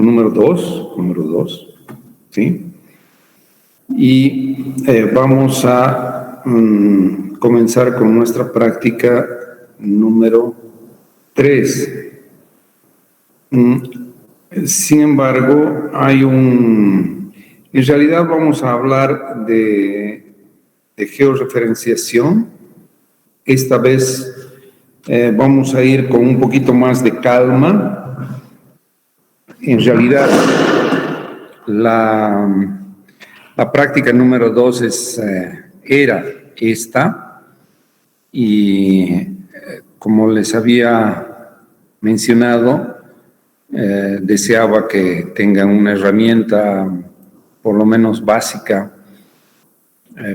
número dos, ¿sí? Y vamos a comenzar con nuestra práctica número 3. Sin embargo, en realidad vamos a hablar de georreferenciación. Esta vez vamos a ir con un poquito más de calma. En realidad, la práctica número 2 era esta, y como les había mencionado, deseaba que tengan una herramienta por lo menos básica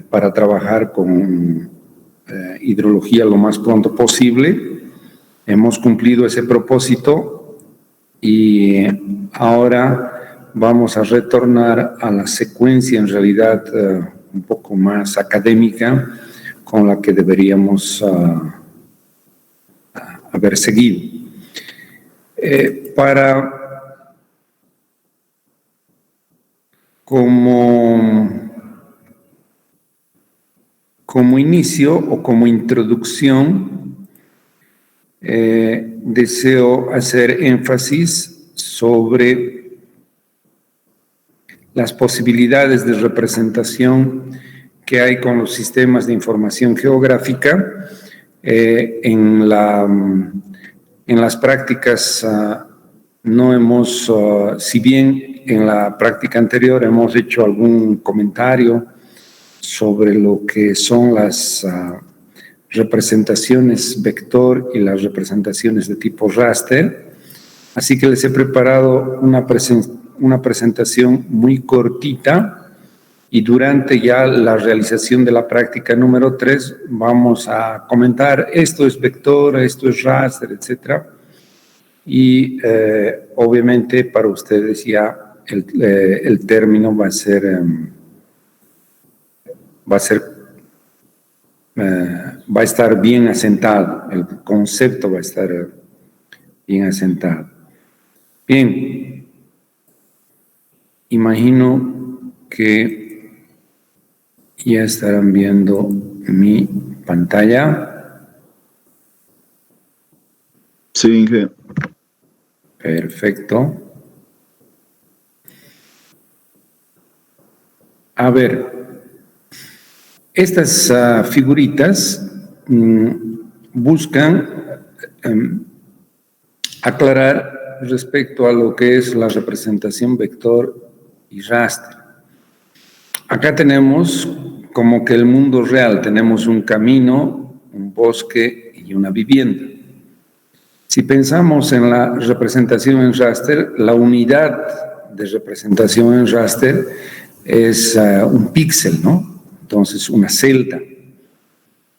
para trabajar con hidrología lo más pronto posible. Hemos cumplido ese propósito y ahora vamos a retornar a la secuencia, en realidad, un poco más académica con la que deberíamos haber seguido. Como inicio o como introducción, deseo hacer énfasis sobre las posibilidades de representación que hay con los sistemas de información geográfica. En las prácticas no hemos, si bien en la práctica anterior hemos hecho algún comentario sobre lo que son las representaciones vector y las representaciones de tipo raster, así que les he preparado una presentación muy cortita, y durante ya la realización de la práctica número 3 vamos a comentar esto es vector, esto es raster, etcétera. Y obviamente para ustedes ya el término va a estar bien asentado, el concepto va a estar bien asentado. Bien, imagino que ya estarán viendo mi pantalla. Sí, Inge. Perfecto. A ver, estas figuritas buscan aclarar respecto a lo que es la representación vector y raster. Acá tenemos como que el mundo real, tenemos un camino, un bosque y una vivienda. Si pensamos en la representación en raster, la unidad de representación en raster es un píxel, ¿no? Entonces, una celda.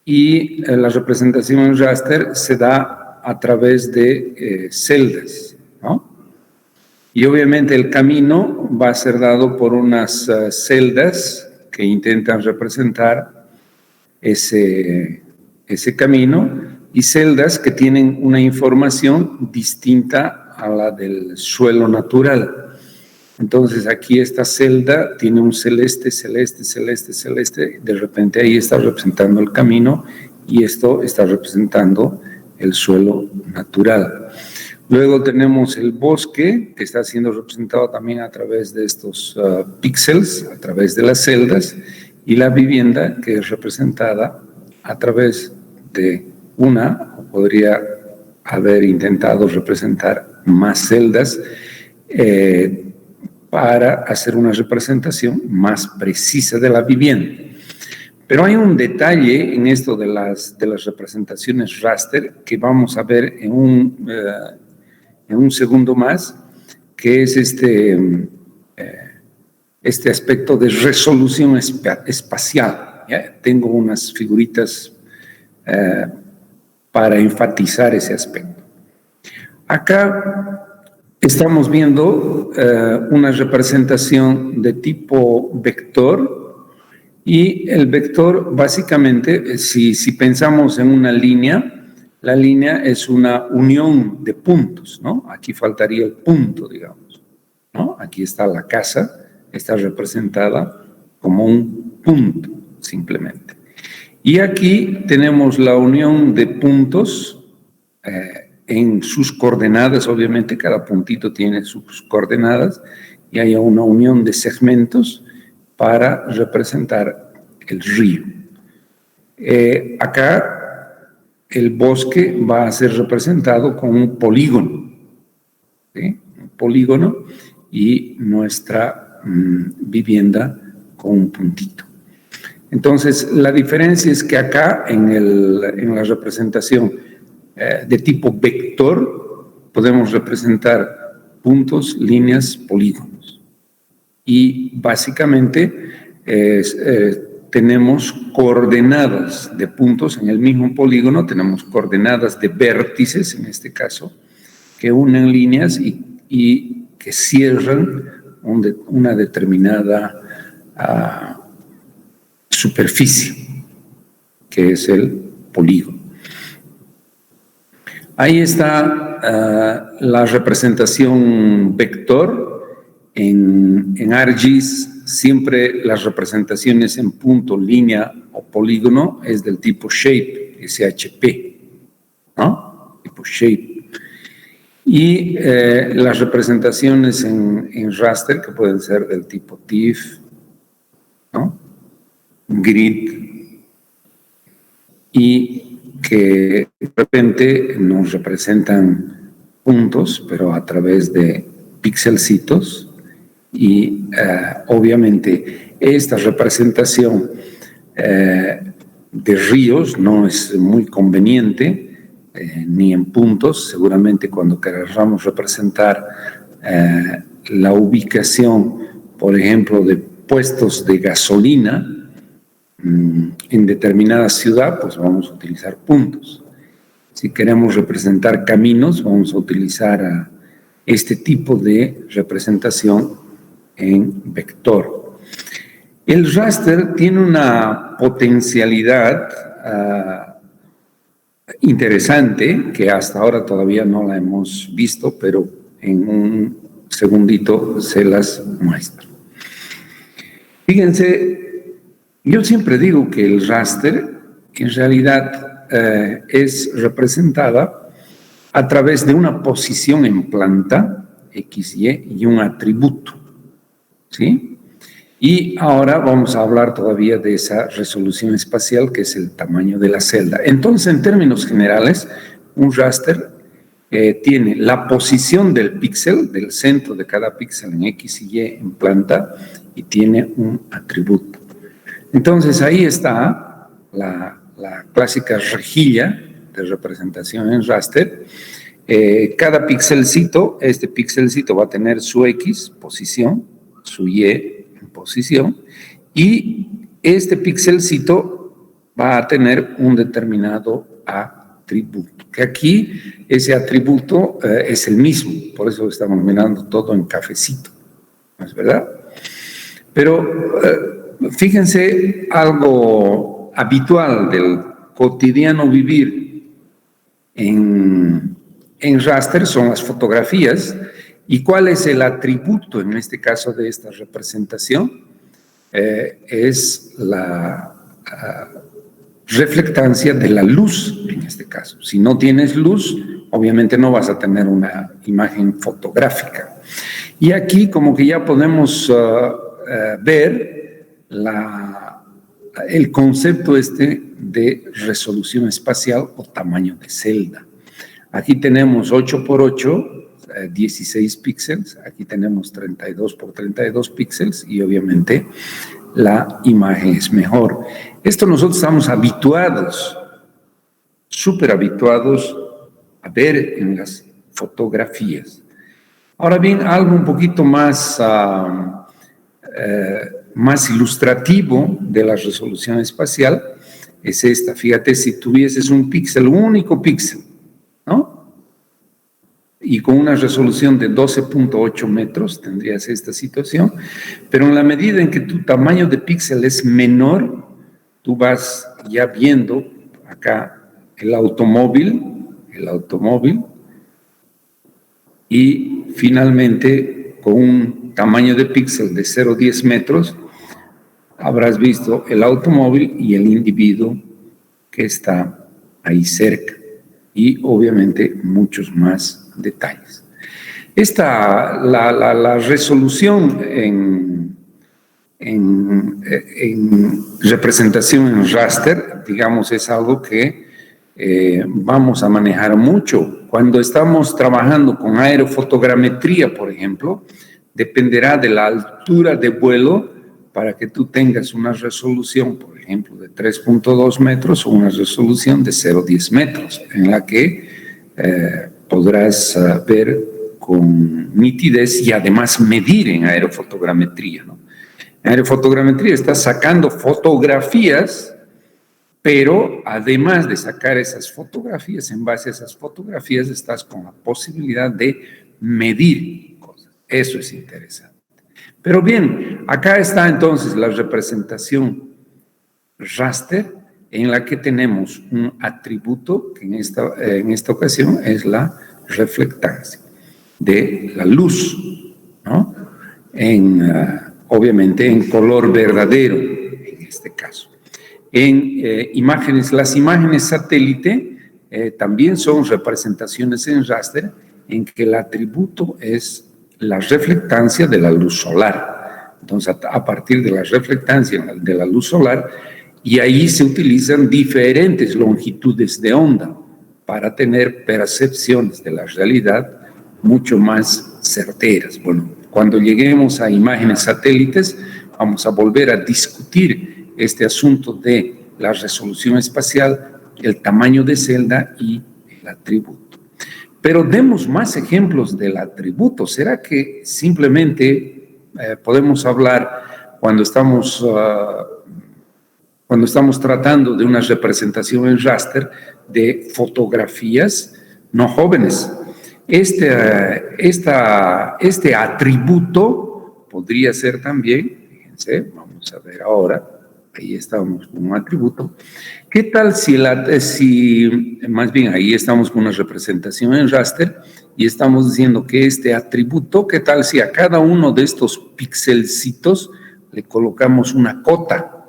Y la representación en raster se da a través de celdas, ¿no? Y obviamente el camino va a ser dado por unas celdas que intentan representar ese camino, y celdas que tienen una información distinta a la del suelo natural. Entonces aquí esta celda tiene un celeste, de repente ahí está representando el camino y esto está representando el suelo natural. Luego tenemos el bosque, que está siendo representado también a través de estos píxeles, a través de las celdas, y la vivienda, que es representada a través de o podría haber intentado representar más celdas para hacer una representación más precisa de la vivienda. Pero hay un detalle en esto de las representaciones raster que vamos a ver en un segundo más, que es este aspecto de resolución espacial. ¿Ya? Tengo unas figuritas para enfatizar ese aspecto. Acá estamos viendo una representación de tipo vector, y el vector básicamente, si pensamos en una línea, la línea es una unión de puntos, ¿no? Aquí faltaría el punto, digamos. ¿no? Aquí está la casa, está representada como un punto, simplemente. Y aquí tenemos la unión de puntos en sus coordenadas, obviamente cada puntito tiene sus coordenadas, y hay una unión de segmentos para representar el río. Acá el bosque va a ser representado con un polígono, ¿sí? Un polígono, y nuestra vivienda con un puntito. Entonces, la diferencia es que acá en la representación de tipo vector podemos representar puntos, líneas, polígonos. Y básicamente tenemos coordenadas de puntos en el mismo polígono, tenemos coordenadas de vértices, en este caso, que unen líneas y que cierran una determinada superficie, que es el polígono. Ahí está la representación vector. En ArcGIS siempre las representaciones en punto, línea o polígono es del tipo shape, SHP, ¿no? Tipo shape. Y las representaciones en raster, que pueden ser del tipo TIFF, ¿no? Grid, y que de repente nos representan puntos, pero a través de pixelcitos, y obviamente esta representación de ríos no es muy conveniente, ni en puntos. Seguramente cuando queramos representar la ubicación, por ejemplo, de puestos de gasolina en determinada ciudad, pues vamos a utilizar puntos. Si queremos representar caminos, vamos a utilizar este tipo de representación en vector. El raster tiene una potencialidad interesante que hasta ahora todavía no la hemos visto, pero en un segundito se las muestro. Fíjense, yo siempre digo que el raster en realidad es representada a través de una posición en planta, XY, y un atributo, ¿sí? Y ahora vamos a hablar todavía de esa resolución espacial, que es el tamaño de la celda. Entonces, en términos generales, un raster tiene la posición del píxel, del centro de cada píxel en X y Y en planta, y tiene un atributo. Entonces, ahí está la clásica rejilla de representación en raster. Cada pixelcito, este pixelcito va a tener su X, posición, su Y en posición, y este pixelcito va a tener un determinado atributo, que aquí ese atributo es el mismo, por eso estamos mirando todo en cafecito, ¿no es verdad? Pero fíjense algo habitual del cotidiano vivir en raster son las fotografías. ¿Y cuál es el atributo en este caso de esta representación? Es la reflectancia de la luz en este caso. Si no tienes luz, obviamente no vas a tener una imagen fotográfica. Y aquí como que ya podemos ver el concepto de resolución espacial o tamaño de celda. Aquí tenemos 8 por 8, 16 píxeles, aquí tenemos 32 por 32 píxeles y obviamente la imagen es mejor. Esto nosotros estamos habituados, súper habituados a ver en las fotografías. Ahora bien, algo un poquito más ilustrativo de la resolución espacial es esta. Fíjate, si tuvieses un píxel, un único píxel, ¿no? Y con una resolución de 12.8 metros tendrías esta situación, pero en la medida en que tu tamaño de píxel es menor, tú vas ya viendo acá el automóvil, y finalmente con un tamaño de píxel de 0,10 metros, habrás visto el automóvil y el individuo que está ahí cerca, y obviamente muchos más detalles. La resolución en representación en raster, digamos, es algo que vamos a manejar mucho. Cuando estamos trabajando con aerofotogrametría, por ejemplo, dependerá de la altura de vuelo para que tú tengas una resolución, por ejemplo, de 3.2 metros o una resolución de 0,10 metros, en la que podrás ver con nitidez y además medir en aerofotogrametría, ¿no? En aerofotogrametría estás sacando fotografías, pero además de sacar esas fotografías, en base a esas fotografías estás con la posibilidad de medir cosas. Eso es interesante. Pero bien, acá está entonces la representación raster, en la que tenemos un atributo que en esta ocasión es la reflectancia de la luz, ¿no? Obviamente en color verdadero, en este caso. Las imágenes satélite también son representaciones en raster, en que el atributo es la reflectancia de la luz solar. Entonces, a partir de la reflectancia de la luz solar, y ahí se utilizan diferentes longitudes de onda para tener percepciones de la realidad mucho más certeras. Bueno, cuando lleguemos a imágenes satélites, vamos a volver a discutir este asunto de la resolución espacial, el tamaño de celda y el atributo. Pero demos más ejemplos del atributo. ¿Será que simplemente podemos hablar cuando estamos tratando de una representación en raster de fotografías? No, jóvenes. Este atributo podría ser también, fíjense, vamos a ver ahora, ahí estamos con un atributo. ¿Qué tal más bien ahí estamos con una representación en raster y estamos diciendo que este atributo, qué tal si a cada uno de estos pixelcitos le colocamos una cota?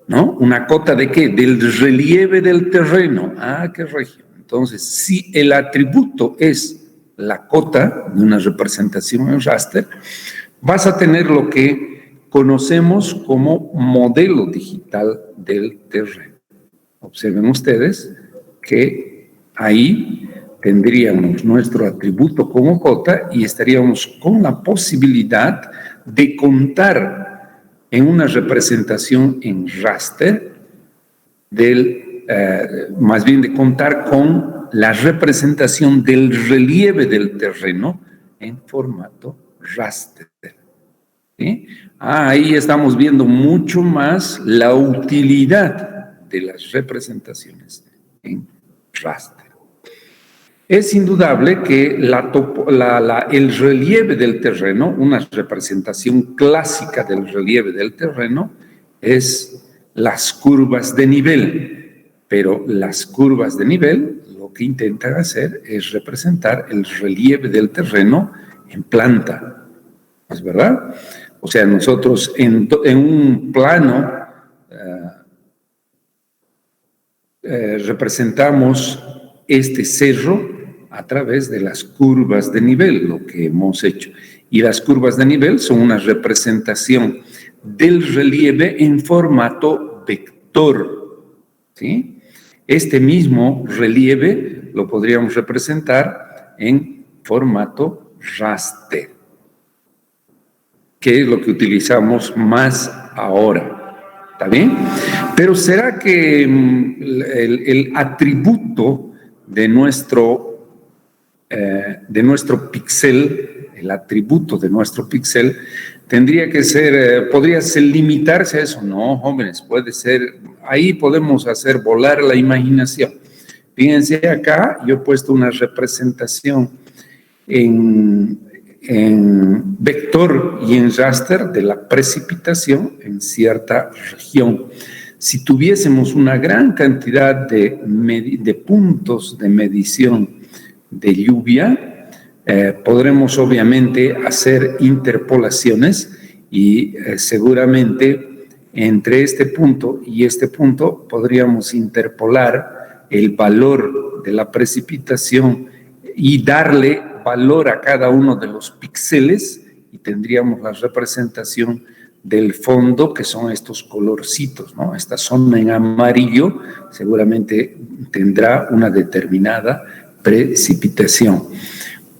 ¿No? ¿Una cota de qué? Del relieve del terreno. Ah, qué regio. Entonces, si el atributo es la cota de una representación en raster, vas a tener lo que conocemos como modelo digital del terreno. Observen ustedes que ahí tendríamos nuestro atributo como cota y estaríamos con la posibilidad de contar en una representación en raster más bien de contar con la representación del relieve del terreno en formato raster. ¿Sí? Ahí estamos viendo mucho más la utilidad de las representaciones en raster. Es indudable que el relieve del terreno, una representación clásica del relieve del terreno, es las curvas de nivel, pero las curvas de nivel lo que intentan hacer es representar el relieve del terreno en planta, ¿es verdad? O sea, nosotros en un plano representamos este cerro a través de las curvas de nivel, lo que hemos hecho. Y las curvas de nivel son una representación del relieve en formato vector, ¿sí? Este mismo relieve lo podríamos representar en formato raster, que es lo que utilizamos más ahora, ¿está bien? Pero ¿será que el atributo de nuestro píxel, el atributo de nuestro píxel, tendría que ser, podría ser limitarse a eso? No, jóvenes, puede ser, ahí podemos hacer volar la imaginación. Fíjense acá, yo he puesto una representación en vector y en raster de la precipitación en cierta región. Si tuviésemos una gran cantidad de puntos de medición de lluvia, Podremos obviamente hacer interpolaciones y seguramente entre este punto y este punto podríamos interpolar el valor de la precipitación y darle valor a cada uno de los píxeles y tendríamos la representación del fondo, que son estos colorcitos, ¿no? Esta zona en amarillo seguramente tendrá una determinada precipitación.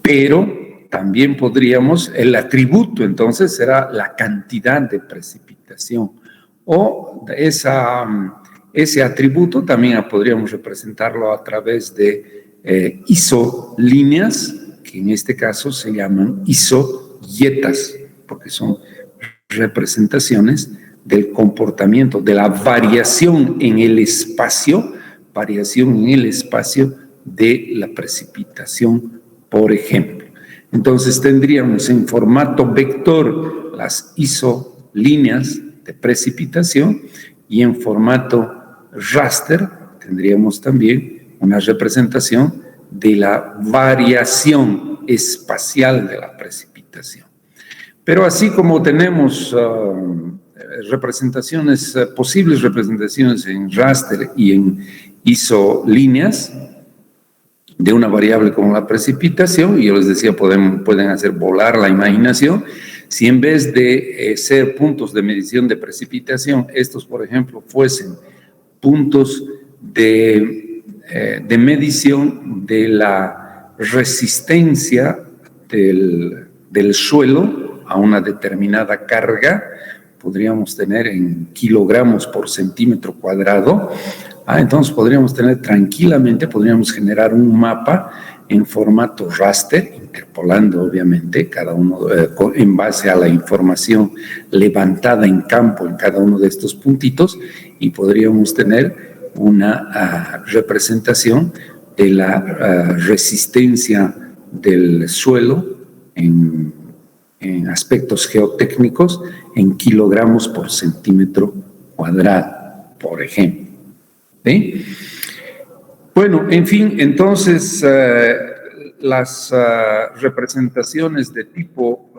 Pero también podríamos, el atributo entonces será la cantidad de precipitación, o ese atributo también podríamos representarlo a través de isolíneas, que en este caso se llaman isoyetas, porque son representaciones del comportamiento, de la variación en el espacio de la precipitación, por ejemplo. Entonces tendríamos en formato vector las isolíneas de precipitación y en formato raster tendríamos también una representación de la variación espacial de la precipitación. Pero así como tenemos posibles representaciones en raster y en isolíneas de una variable como la precipitación, y yo les decía, pueden hacer volar la imaginación, si en vez de ser puntos de medición de precipitación, estos, por ejemplo, fuesen puntos de medición de la resistencia del suelo a una determinada carga, podríamos tener en kilogramos por centímetro cuadrado. Entonces podríamos generar un mapa en formato raster, interpolando obviamente cada uno en base a la información levantada en campo en cada uno de estos puntitos, y podríamos tener una representación de la resistencia del suelo en aspectos geotécnicos en kilogramos por centímetro cuadrado, por ejemplo. ¿Sí? Bueno, en fin, entonces las representaciones de tipo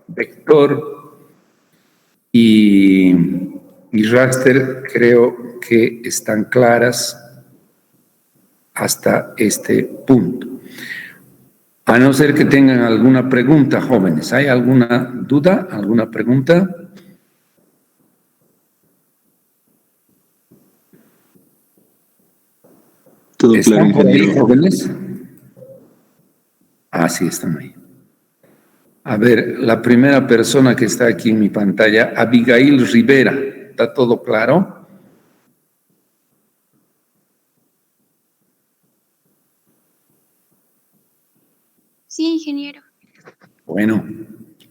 vector y raster creo que están claras hasta este punto. A no ser que tengan alguna pregunta, jóvenes. ¿Hay alguna duda, alguna pregunta? Todo ¿Están claro, por ahí, ingeniero. jóvenes? Sí, están ahí. A ver, la primera persona que está aquí en mi pantalla, Abigail Rivera. ¿Está todo claro? Sí, ingeniero. Bueno,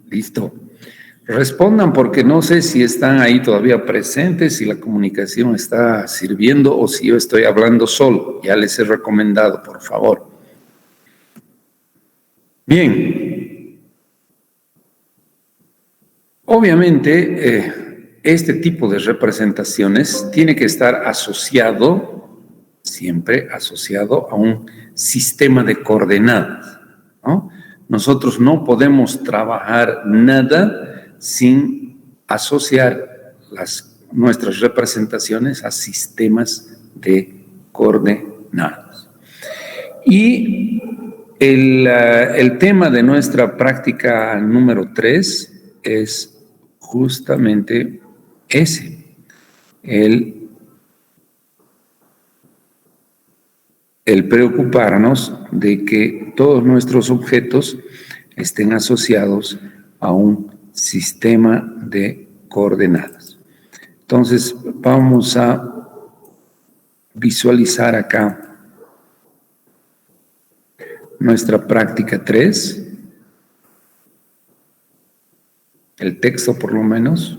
listo. Respondan porque no sé si están ahí todavía presentes, si la comunicación está sirviendo o si yo estoy hablando solo. Ya les he recomendado, por favor. Bien. Obviamente, este tipo de representaciones tiene que estar siempre asociado a un sistema de coordenadas, ¿no? Nosotros no podemos trabajar nada sin asociar nuestras representaciones a sistemas de coordenadas. Y el tema de nuestra práctica número 3 es justamente ese, el preocuparnos de que todos nuestros objetos estén asociados a un sistema de coordenadas. Entonces, vamos a visualizar acá nuestra práctica 3, el texto por lo menos.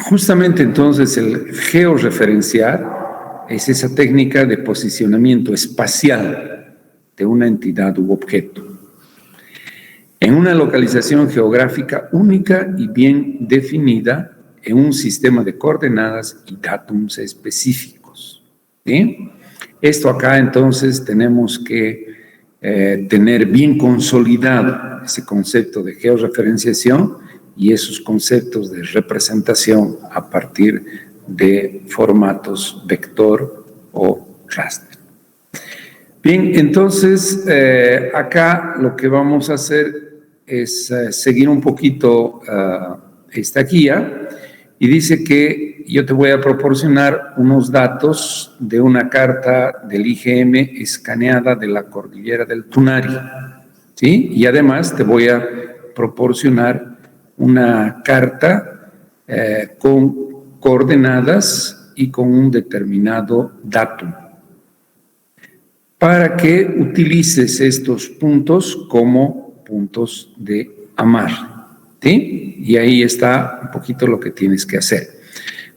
Justamente entonces el georreferenciar es esa técnica de posicionamiento espacial de una entidad u objeto. en una localización geográfica única y bien definida en un sistema de coordenadas y datums específicos. ¿Sí? Esto acá entonces tenemos que tener bien consolidado ese concepto de georreferenciación y esos conceptos de representación a partir de formatos vector o raster. Bien, entonces acá lo que vamos a hacer es seguir un poquito esta guía y dice que yo te voy a proporcionar unos datos de una carta del IGM escaneada de la cordillera del Tunari, ¿sí? Y además te voy a proporcionar una carta con coordenadas y con un determinado datum, para que utilices estos puntos como puntos de amarre, ¿sí? Y ahí está un poquito lo que tienes que hacer.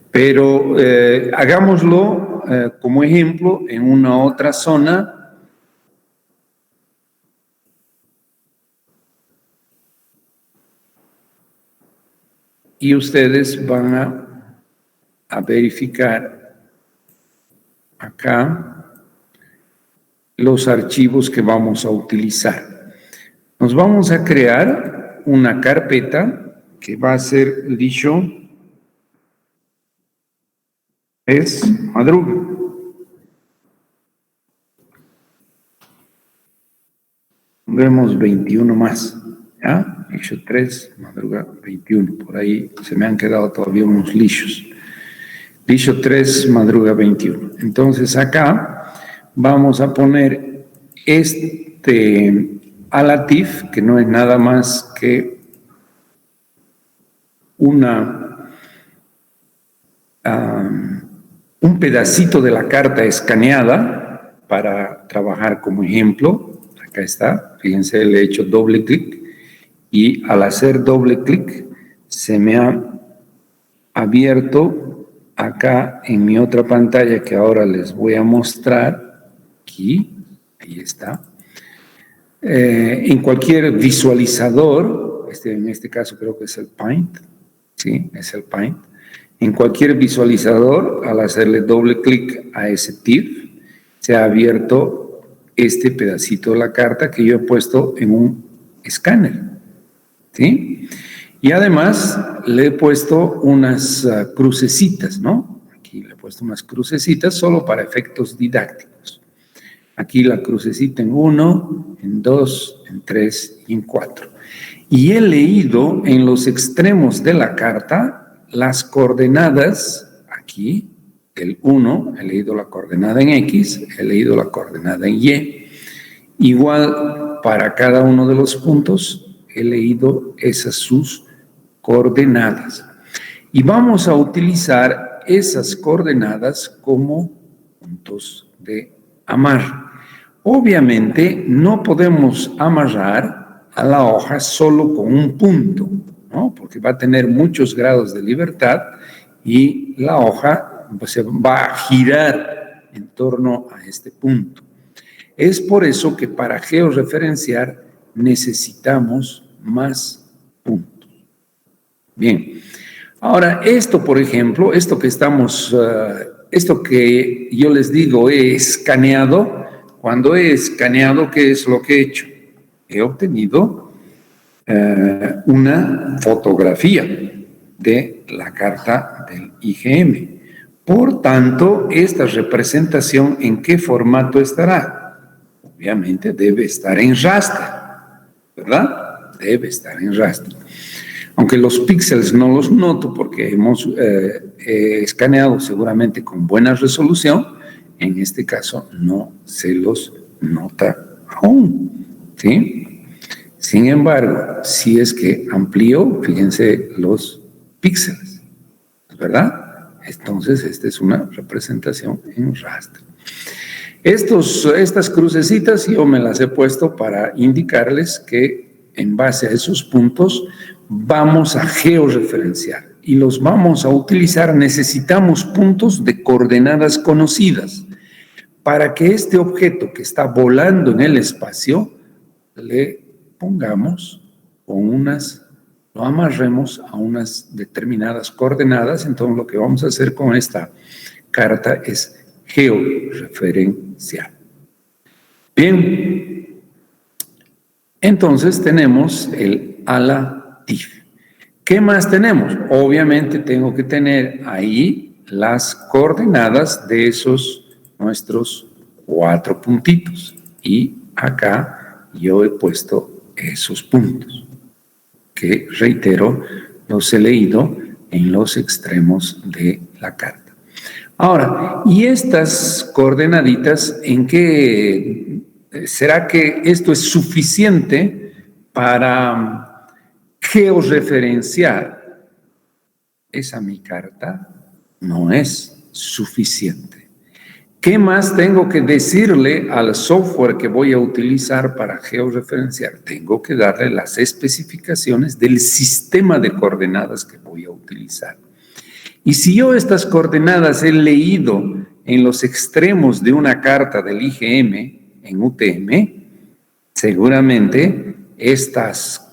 Pero hagámoslo como ejemplo en una otra zona. Y ustedes van a verificar acá los archivos que vamos a utilizar. Nos vamos a crear una carpeta que va a ser dicho es madruga. Vemos 21 más, ¿ya? Lixo 3, madruga 21. Por ahí se me han quedado todavía unos lixos. Lixo 3, madruga 21. Entonces acá vamos a poner este alatif, que no es nada más que un pedacito de la carta escaneada para trabajar como ejemplo. Acá está, fíjense, le he hecho doble clic y al hacer doble clic se me ha abierto acá en mi otra pantalla que ahora les voy a mostrar, aquí, ahí está. En cualquier visualizador, en este caso creo que es el Paint, ¿sí? Es el Paint. En cualquier visualizador, al hacerle doble clic a ese TIFF, se ha abierto este pedacito de la carta que yo he puesto en un escáner, ¿sí? Y además le he puesto unas crucecitas, ¿no? Aquí le he puesto unas crucecitas solo para efectos didácticos. Aquí la crucecita en 1, en 2, en 3 y en 4. Y he leído en los extremos de la carta las coordenadas, aquí, el 1, he leído la coordenada en X, he leído la coordenada en Y. Igual para cada uno de los puntos he leído esas sus coordenadas. Y vamos a utilizar esas coordenadas como puntos de amarre. Obviamente no podemos amarrar a la hoja solo con un punto, ¿no? Porque va a tener muchos grados de libertad y la hoja pues, se va a girar en torno a este punto. Es por eso que para georreferenciar necesitamos más puntos. Bien, ahora esto, por ejemplo, esto que yo les digo he escaneado. Cuando he escaneado, ¿qué es lo que he hecho? He obtenido una fotografía de la carta del IGM. Por tanto, esta representación, ¿en qué formato estará? Obviamente debe estar en raster, ¿verdad? Debe estar en raster. Aunque los píxeles no los noto porque hemos escaneado seguramente con buena resolución, en este caso no se los nota aún, ¿sí? Sin embargo, si es que amplío, fíjense los píxeles, ¿verdad? Entonces, esta es una representación en raster. Estas crucecitas yo me las he puesto para indicarles que en base a esos puntos vamos a georreferenciar y los vamos a utilizar. Necesitamos puntos de coordenadas conocidas para que este objeto que está volando en el espacio le pongamos lo amarremos a unas determinadas coordenadas. Entonces lo que vamos a hacer con esta carta es georreferenciar. Bien, entonces tenemos el ala TIF. ¿Qué más tenemos? Obviamente tengo que tener ahí las coordenadas de esos nuestros 4 puntitos. Y acá yo he puesto esos puntos, que reitero, los he leído en los extremos de la carta. Ahora, ¿y estas coordenaditas en qué? ¿Será que esto es suficiente para georreferenciar? Esa mi carta no es suficiente. ¿Qué más tengo que decirle al software que voy a utilizar para georreferenciar? Tengo que darle las especificaciones del sistema de coordenadas que voy a utilizar. Y si yo estas coordenadas he leído en los extremos de una carta del IgM en UTM, seguramente estas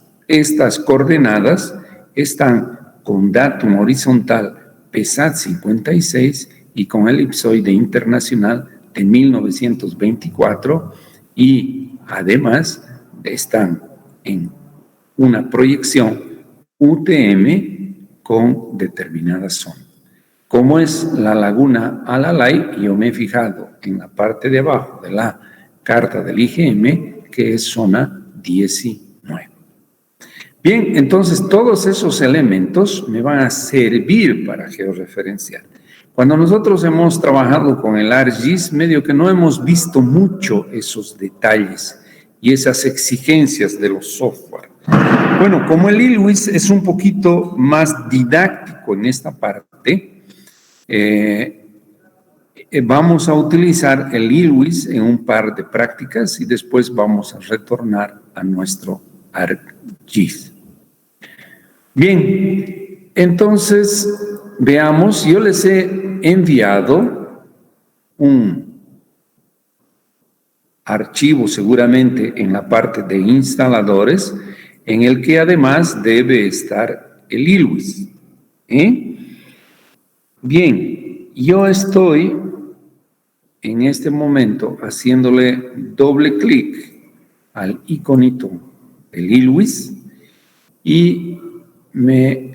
coordenadas están con datum horizontal PESAT 56 y con elipsoide internacional de 1924 y además están en una proyección UTM con determinada zona. Como es la laguna Alalay, yo me he fijado en la parte de abajo de la carta del IgM, que es zona 19. Bien, entonces todos esos elementos me van a servir para georreferenciar. Cuando nosotros hemos trabajado con el ArcGIS, medio que no hemos visto mucho esos detalles y esas exigencias de los software. Bueno, como el ILWIS es un poquito más didáctico en esta parte, vamos a utilizar el ILWIS en un par de prácticas y después vamos a retornar a nuestro ArcGIS. Bien, entonces veamos, yo les he enviado un archivo seguramente en la parte de instaladores en el que además debe estar el ILWIS. Bien, yo estoy en este momento haciéndole doble clic al iconito del ILWIS y me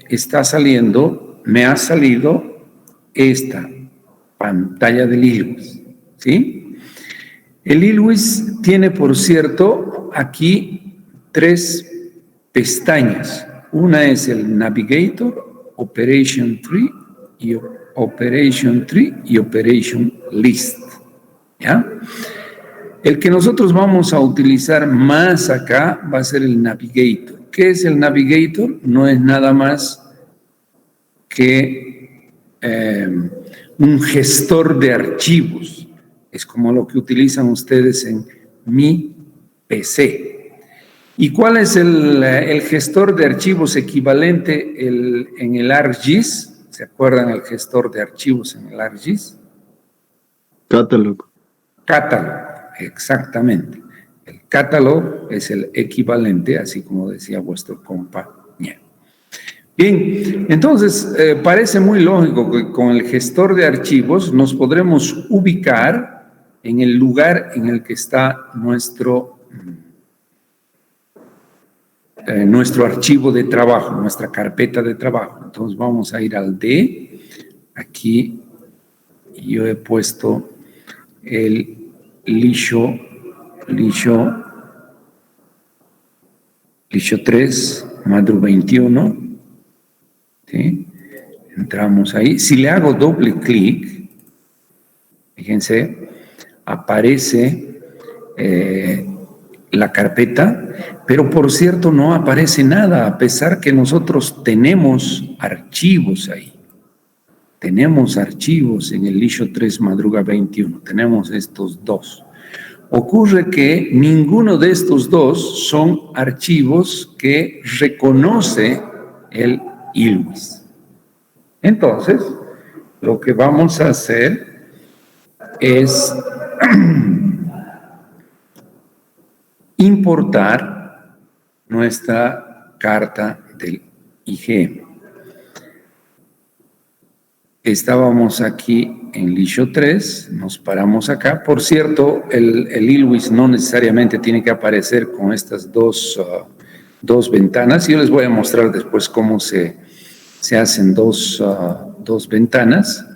ha salido esta pantalla del ILWIS, ¿sí? El ILWIS tiene, por cierto, aquí 3 pestañas. Una es el Navigator, Operation Tree y Operation List, ¿ya? El que nosotros vamos a utilizar más acá va a ser el Navigator. ¿Qué es el Navigator? No es nada más que un gestor de archivos. Es como lo que utilizan ustedes en mi PC. ¿Y cuál es el gestor de archivos equivalente en el ArcGIS? ¿Se acuerdan el gestor de archivos en el ArcGIS? Catálogo. Catálogo, exactamente. El catálogo es el equivalente, así como decía vuestro compañero. Bien, entonces parece muy lógico que con el gestor de archivos nos podremos ubicar en el lugar en el que está nuestro archivo de trabajo, nuestra carpeta de trabajo. Entonces vamos a ir al D. Aquí yo he puesto el Lisho 3, Madru 21. ¿Sí? Entramos ahí. Si le hago doble clic, fíjense, aparece la carpeta, pero por cierto no aparece nada, a pesar que nosotros tenemos archivos ahí. Tenemos archivos en el Lisho 3 Madruga 21, tenemos estos 2. Ocurre que ninguno de estos 2 son archivos que reconoce el ILWIS. Entonces, lo que vamos a hacer es importar nuestra carta del IgM. Estábamos aquí en Lisho 3, nos paramos acá. Por cierto, el ILWIS no necesariamente tiene que aparecer con estas dos ventanas. Yo les voy a mostrar después cómo se hacen dos ventanas.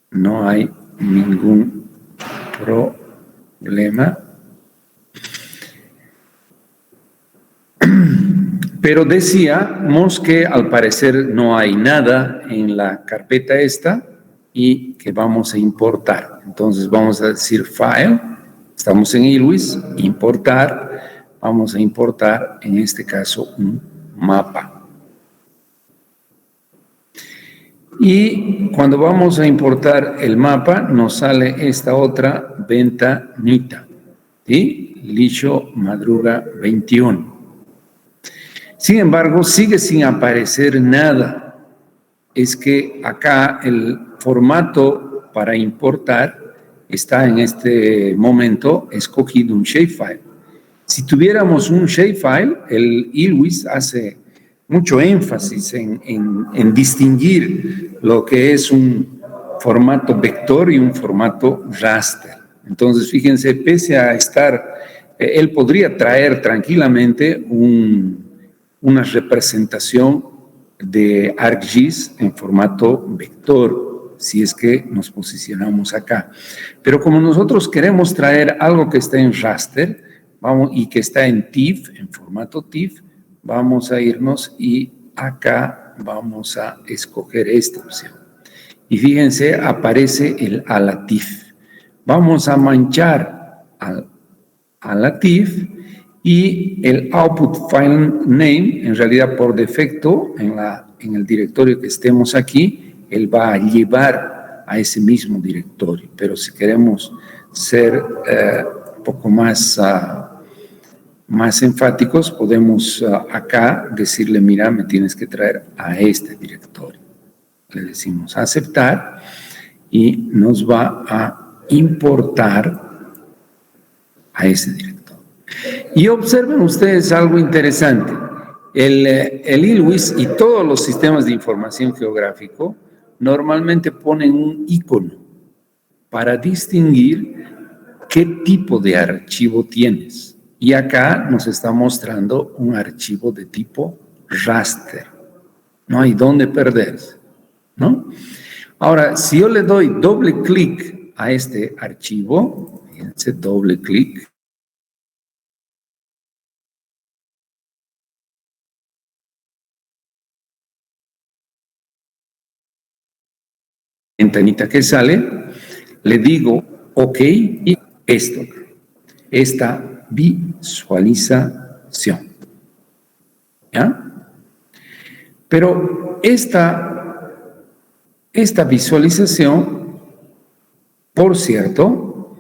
No hay ningún problema. Pero decíamos que al parecer no hay nada en la carpeta esta y que vamos a importar. Entonces vamos a decir File, estamos en ILWIS, importar, vamos a importar en este caso un mapa. Y cuando vamos a importar el mapa nos sale esta otra ventanita, ¿sí? Lisho Madruga 21. Sin embargo, sigue sin aparecer nada. Es que acá el formato para importar está en este momento escogido un shapefile. Si tuviéramos un shapefile, el ILWIS hace mucho énfasis en distinguir lo que es un formato vector y un formato raster. Entonces, fíjense, pese a estar, él podría traer tranquilamente una representación de ArcGIS en formato vector, si es que nos posicionamos acá. Pero como nosotros queremos traer algo que está en raster y que está en TIFF, en formato TIFF, vamos a irnos y acá vamos a escoger esta opción. Y fíjense, aparece el ala TIFF. Vamos a manchar a la TIFF. Y el output file name, en realidad por defecto, en el directorio que estemos aquí, él va a llevar a ese mismo directorio. Pero si queremos ser un poco más enfáticos, podemos acá decirle, mira, me tienes que traer a este directorio. Le decimos aceptar y nos va a importar a ese directorio. Y observen ustedes algo interesante. El ILWIS y todos los sistemas de información geográfico normalmente ponen un icono para distinguir qué tipo de archivo tienes. Y acá nos está mostrando un archivo de tipo raster. No hay dónde perderse, ¿no? Ahora, si yo le doy doble clic a este archivo, fíjense, doble clic, ventanita que sale, le digo OK y esta visualización. ¿Ya? Pero esta visualización, por cierto,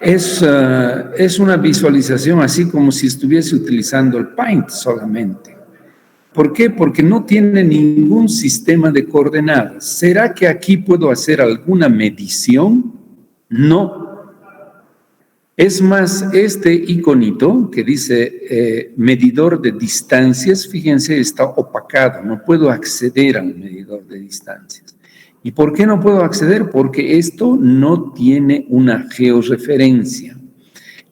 es una visualización así como si estuviese utilizando el Paint solamente. ¿Por qué? Porque no tiene ningún sistema de coordenadas. ¿Será que aquí puedo hacer alguna medición? No. Es más, este iconito que dice medidor de distancias, fíjense, está opacado. No puedo acceder al medidor de distancias. ¿Y por qué no puedo acceder? Porque esto no tiene una georreferencia.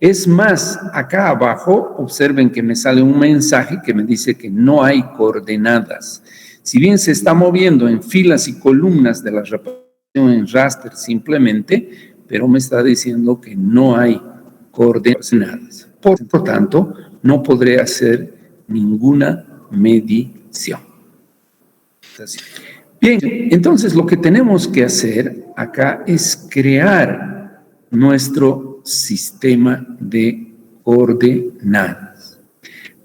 Es más, acá abajo, observen que me sale un mensaje que me dice que no hay coordenadas. Si bien se está moviendo en filas y columnas de la representación en raster simplemente, pero me está diciendo que no hay coordenadas. Por lo tanto, no podré hacer ninguna medición. Bien, entonces lo que tenemos que hacer acá es crear nuestro sistema de coordenadas.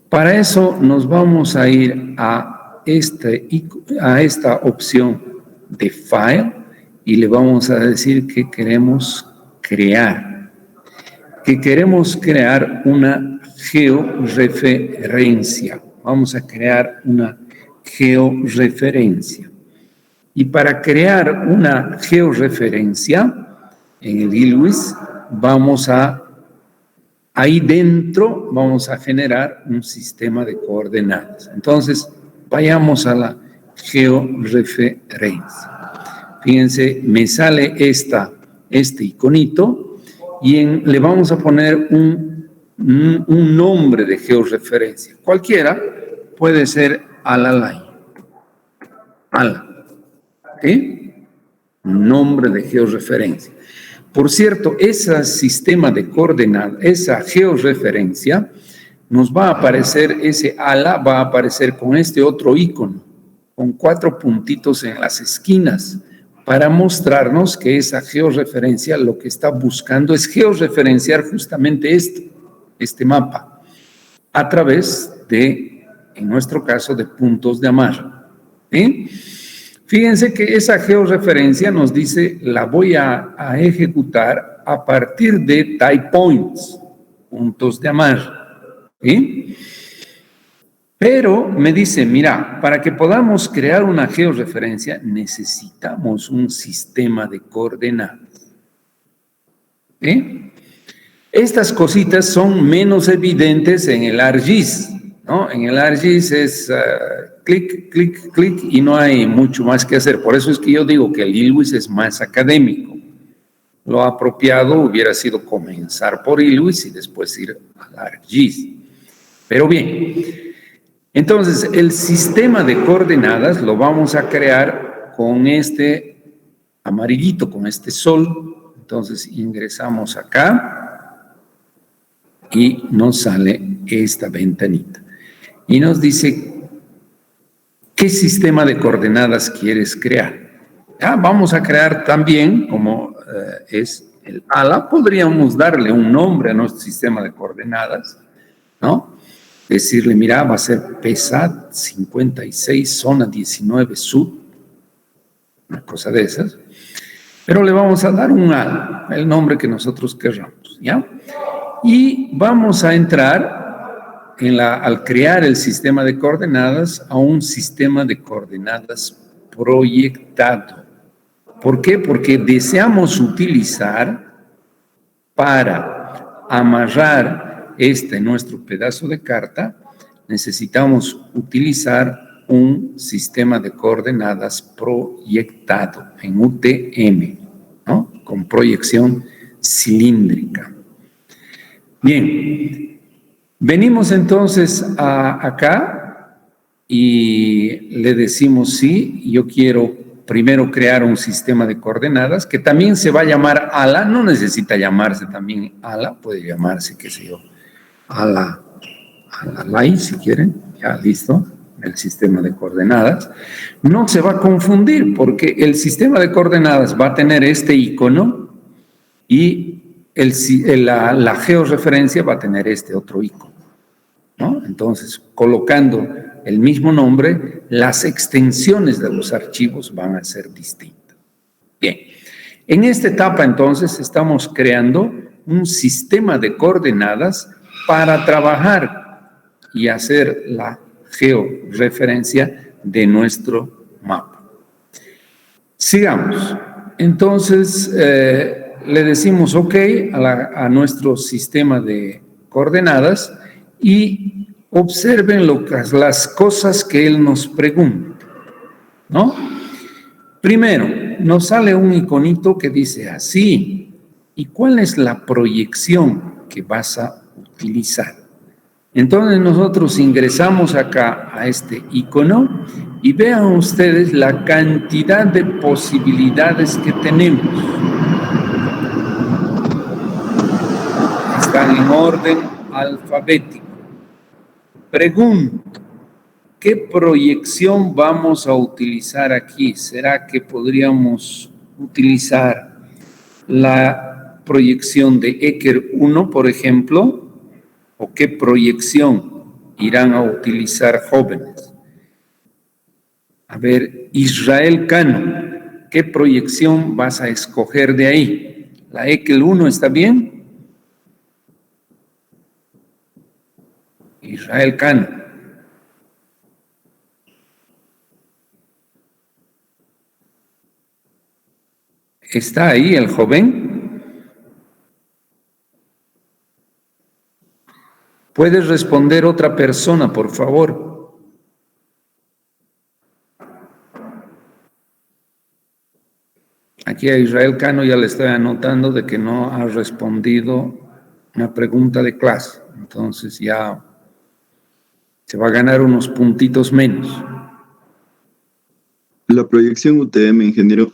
Para eso nos vamos a ir a esta opción de File y le vamos a decir que queremos crear. Que queremos crear una georreferencia. Vamos a crear una georreferencia. Y para crear una georreferencia en el ILWIS vamos a ahí dentro vamos a generar un sistema de coordenadas. Entonces, vayamos a la georreferencia. Fíjense, me sale este iconito y le vamos a poner un nombre de georreferencia. Cualquiera puede ser Alalay. Ala. ¿Ok? Nombre de georreferencia. Por cierto, ese sistema de coordenadas, esa georreferencia, nos va a aparecer, ese ala va a aparecer con este otro icono, con 4 puntitos en las esquinas, para mostrarnos que esa georreferencia lo que está buscando es georreferenciar justamente este mapa, a través de, en nuestro caso, de puntos de amarre. ¿Sí? Fíjense que esa georreferencia nos dice, la voy a ejecutar a partir de tie points, puntos de amarre. ¿Sí? Pero me dice, mira, para que podamos crear una georreferencia necesitamos un sistema de coordenadas. ¿Sí? Estas cositas son menos evidentes en el ArcGIS, ¿no? En el ArcGIS es clic, clic, clic y no hay mucho más que hacer. Por eso es que yo digo que el ILWIS es más académico. Lo apropiado hubiera sido comenzar por ILWIS y después ir al ArcGIS. Pero bien, entonces el sistema de coordenadas lo vamos a crear con este amarillito, con este sol. Entonces ingresamos acá y nos sale esta ventanita. Y nos dice, ¿qué sistema de coordenadas quieres crear? Vamos a crear también, como es el ALA, podríamos darle un nombre a nuestro sistema de coordenadas, ¿no? Decirle, mira, va a ser PESAT 56, zona 19 sud, una cosa de esas. Pero le vamos a dar un ALA, el nombre que nosotros querramos, ¿ya? Y vamos a entrar al crear el sistema de coordenadas a un sistema de coordenadas proyectado. ¿Por qué? Porque deseamos utilizar para amarrar nuestro pedazo de carta, necesitamos utilizar un sistema de coordenadas proyectado en UTM, ¿no? Con proyección cilíndrica. Bien, venimos entonces acá y le decimos sí, yo quiero primero crear un sistema de coordenadas que también se va a llamar ALA, no necesita llamarse también ALA, puede llamarse, qué sé yo, ALA-LAI si quieren, ya listo, el sistema de coordenadas. No se va a confundir porque el sistema de coordenadas va a tener este icono y la georreferencia va a tener este otro icono, ¿no? Entonces, colocando el mismo nombre, las extensiones de los archivos van a ser distintas. Bien, en esta etapa entonces estamos creando un sistema de coordenadas para trabajar y hacer la georreferencia de nuestro mapa. Sigamos. Entonces, le decimos OK a nuestro sistema de coordenadas y observen las cosas que él nos pregunta, ¿no? Primero, nos sale un iconito que dice así, ¿y cuál es la proyección que vas a utilizar? Entonces nosotros ingresamos acá a este icono y vean ustedes la cantidad de posibilidades que tenemos. Están en orden alfabético. Pregunto, ¿qué proyección vamos a utilizar aquí? ¿Será que podríamos utilizar la proyección de Ecker 1, por ejemplo? ¿O qué proyección irán a utilizar jóvenes? A ver, Israel Cano, ¿qué proyección vas a escoger de ahí? ¿La Ecker 1 está bien? Israel Cano. ¿Está ahí el joven? ¿Puede responder otra persona, por favor? Aquí a Israel Cano ya le estoy anotando de que no ha respondido una pregunta de clase. Entonces ya se va a ganar unos puntitos menos. La proyección UTM, ingeniero.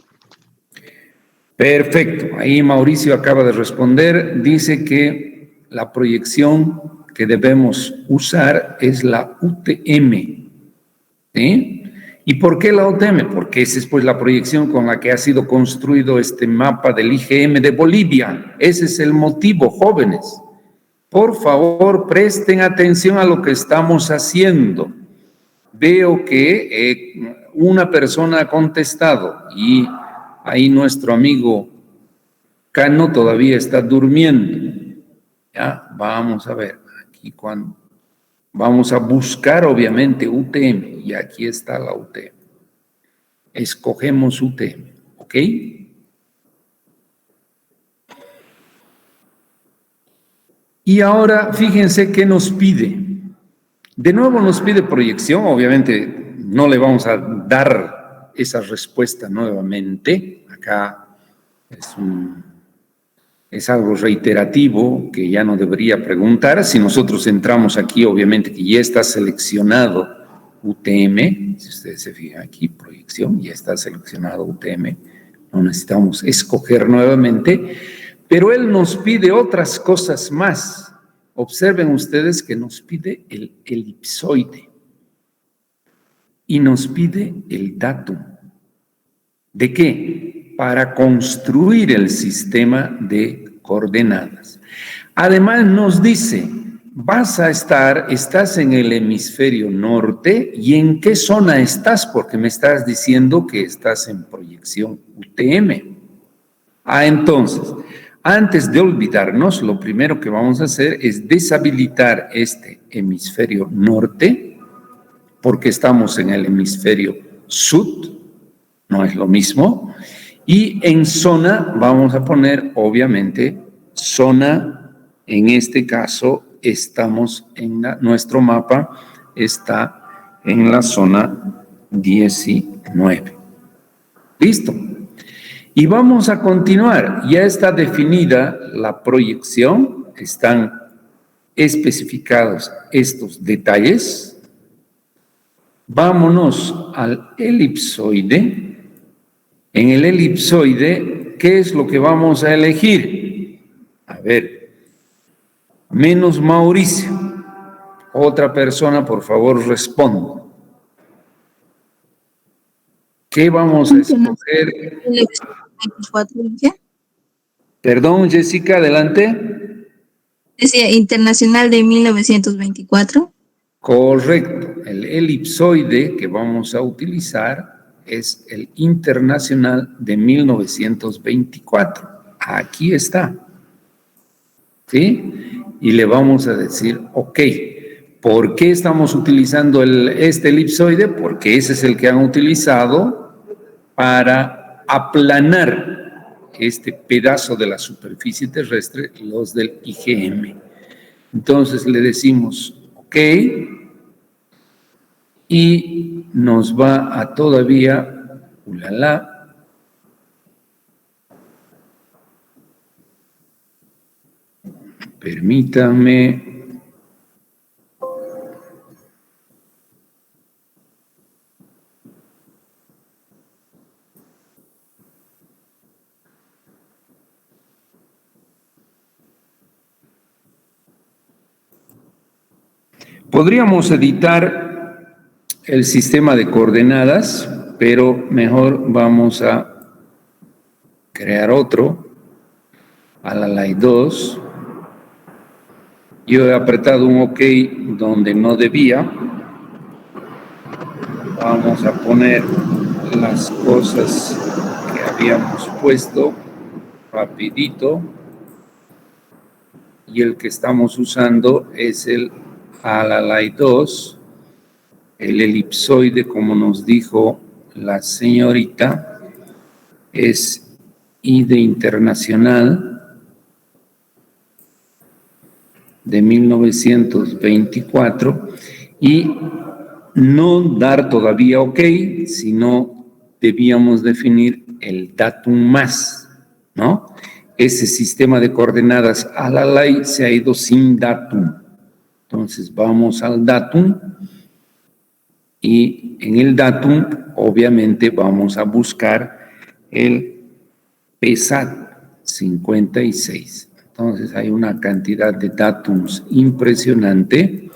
Perfecto. Ahí Mauricio acaba de responder. Dice que la proyección que debemos usar es la UTM. ¿Sí? ¿Y por qué la UTM? Porque esa es pues la proyección con la que ha sido construido este mapa del IGM de Bolivia. Ese es el motivo, jóvenes. Por favor, presten atención a lo que estamos haciendo. Veo que una persona ha contestado y ahí nuestro amigo Cano todavía está durmiendo. Ya, vamos a ver, aquí cuando vamos a buscar obviamente UTM y aquí está la UTM. Escogemos UTM, ¿ok? Y ahora fíjense qué nos pide. De nuevo nos pide proyección, obviamente no le vamos a dar esa respuesta nuevamente. Acá es algo reiterativo que ya no debería preguntar. Si nosotros entramos aquí, obviamente que ya está seleccionado UTM, si ustedes se fijan aquí, proyección, ya está seleccionado UTM, no necesitamos escoger nuevamente, pero él nos pide otras cosas más. Observen ustedes que nos pide el elipsoide y nos pide el datum. ¿De qué? Para construir el sistema de coordenadas. Además nos dice, estás en el hemisferio norte, ¿y en qué zona estás? Porque me estás diciendo que estás en proyección UTM. Entonces, antes de olvidarnos, lo primero que vamos a hacer es deshabilitar este hemisferio norte, porque estamos en el hemisferio sur, no es lo mismo, y en zona vamos a poner, obviamente, zona, en este caso, estamos en nuestro mapa está en la zona 19. ¿Listo? Y vamos a continuar. Ya está definida la proyección, están especificados estos detalles. Vámonos al elipsoide. En el elipsoide, ¿qué es lo que vamos a elegir? A ver, menos Mauricio. Otra persona, por favor, responda. ¿Qué vamos a escoger? Perdón, Jessica, adelante. Decía Internacional de 1924. Correcto. El elipsoide que vamos a utilizar es el Internacional de 1924. Aquí está. ¿Sí? Y le vamos a decir, ok, ¿por qué estamos utilizando este elipsoide? Porque ese es el que han utilizado para aplanar este pedazo de la superficie terrestre, los del IGM. Entonces le decimos, ok, y nos va a todavía, permítanme. Podríamos editar el sistema de coordenadas, pero mejor vamos a crear otro, Alalay 2. Yo he apretado un OK donde no debía. Vamos a poner las cosas que habíamos puesto rapidito. Y el que estamos usando es el Alalay 2, el elipsoide, como nos dijo la señorita, es I de internacional de 1924 y no dar todavía OK, sino debíamos definir el datum más, ¿no? Ese sistema de coordenadas a la ley se ha ido sin datum. Entonces vamos al datum y en el datum obviamente vamos a buscar el PESAT 56. Entonces hay una cantidad de datums impresionante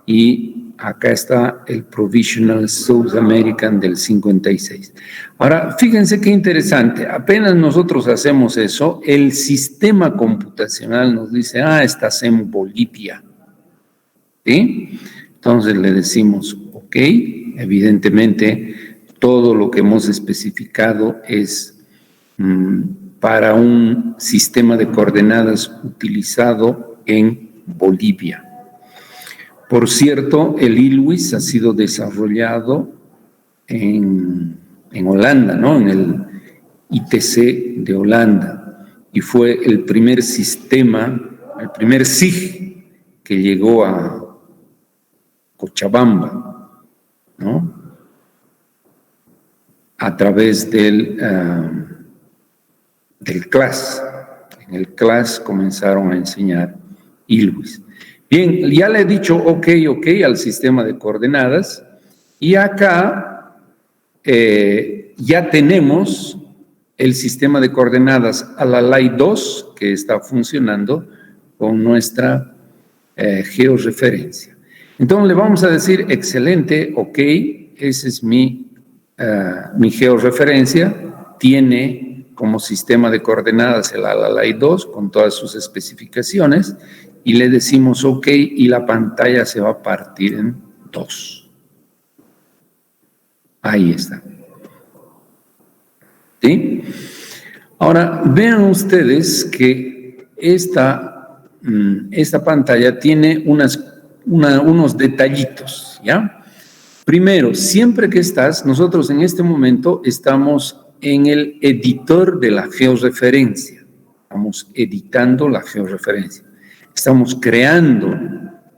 y acá está el Provisional South American del 56. Ahora, fíjense qué interesante, apenas nosotros hacemos eso, el sistema computacional nos dice, estás en Bolivia, ¿sí? Entonces le decimos, OK, evidentemente todo lo que hemos especificado es para un sistema de coordenadas utilizado en Bolivia. Por cierto, el ILWIS ha sido desarrollado en Holanda, ¿no? En el ITC de Holanda, y fue el primer sistema, el primer SIG que llegó a Cochabamba, ¿no? A través del CLAS. En el CLAS comenzaron a enseñar ILWIS. Bien, ya le he dicho OK al sistema de coordenadas y acá ya tenemos el sistema de coordenadas a la LAI 2 que está funcionando con nuestra georreferencia. Entonces le vamos a decir excelente, OK, esa es mi georreferencia, tiene como sistema de coordenadas el ALALAI 2 con todas sus especificaciones y le decimos OK y la pantalla se va a partir en dos. Ahí está. ¿Sí? Ahora, vean ustedes que esta pantalla tiene unos detallitos, ¿ya? Primero, siempre que nosotros en este momento estamos en el editor de la georreferencia. Estamos editando la georreferencia. Estamos creando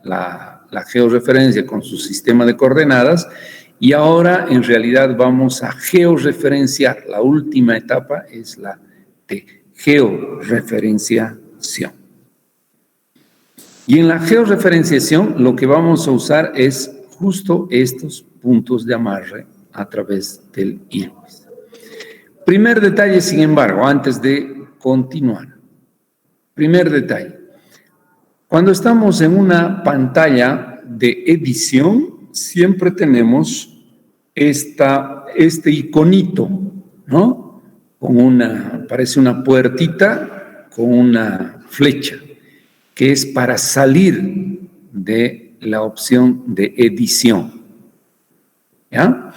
la georreferencia con su sistema de coordenadas y ahora en realidad vamos a georreferenciar. La última etapa es la de georreferenciación. Y en la georreferenciación lo que vamos a usar es justo estos puntos de amarre a través del ILWIS. Primer detalle, sin embargo, antes de continuar. Primer detalle. Cuando estamos en una pantalla de edición, siempre tenemos este iconito, ¿no? Parece una puertita con una flecha, que es para salir de la opción de edición. ¿Ya?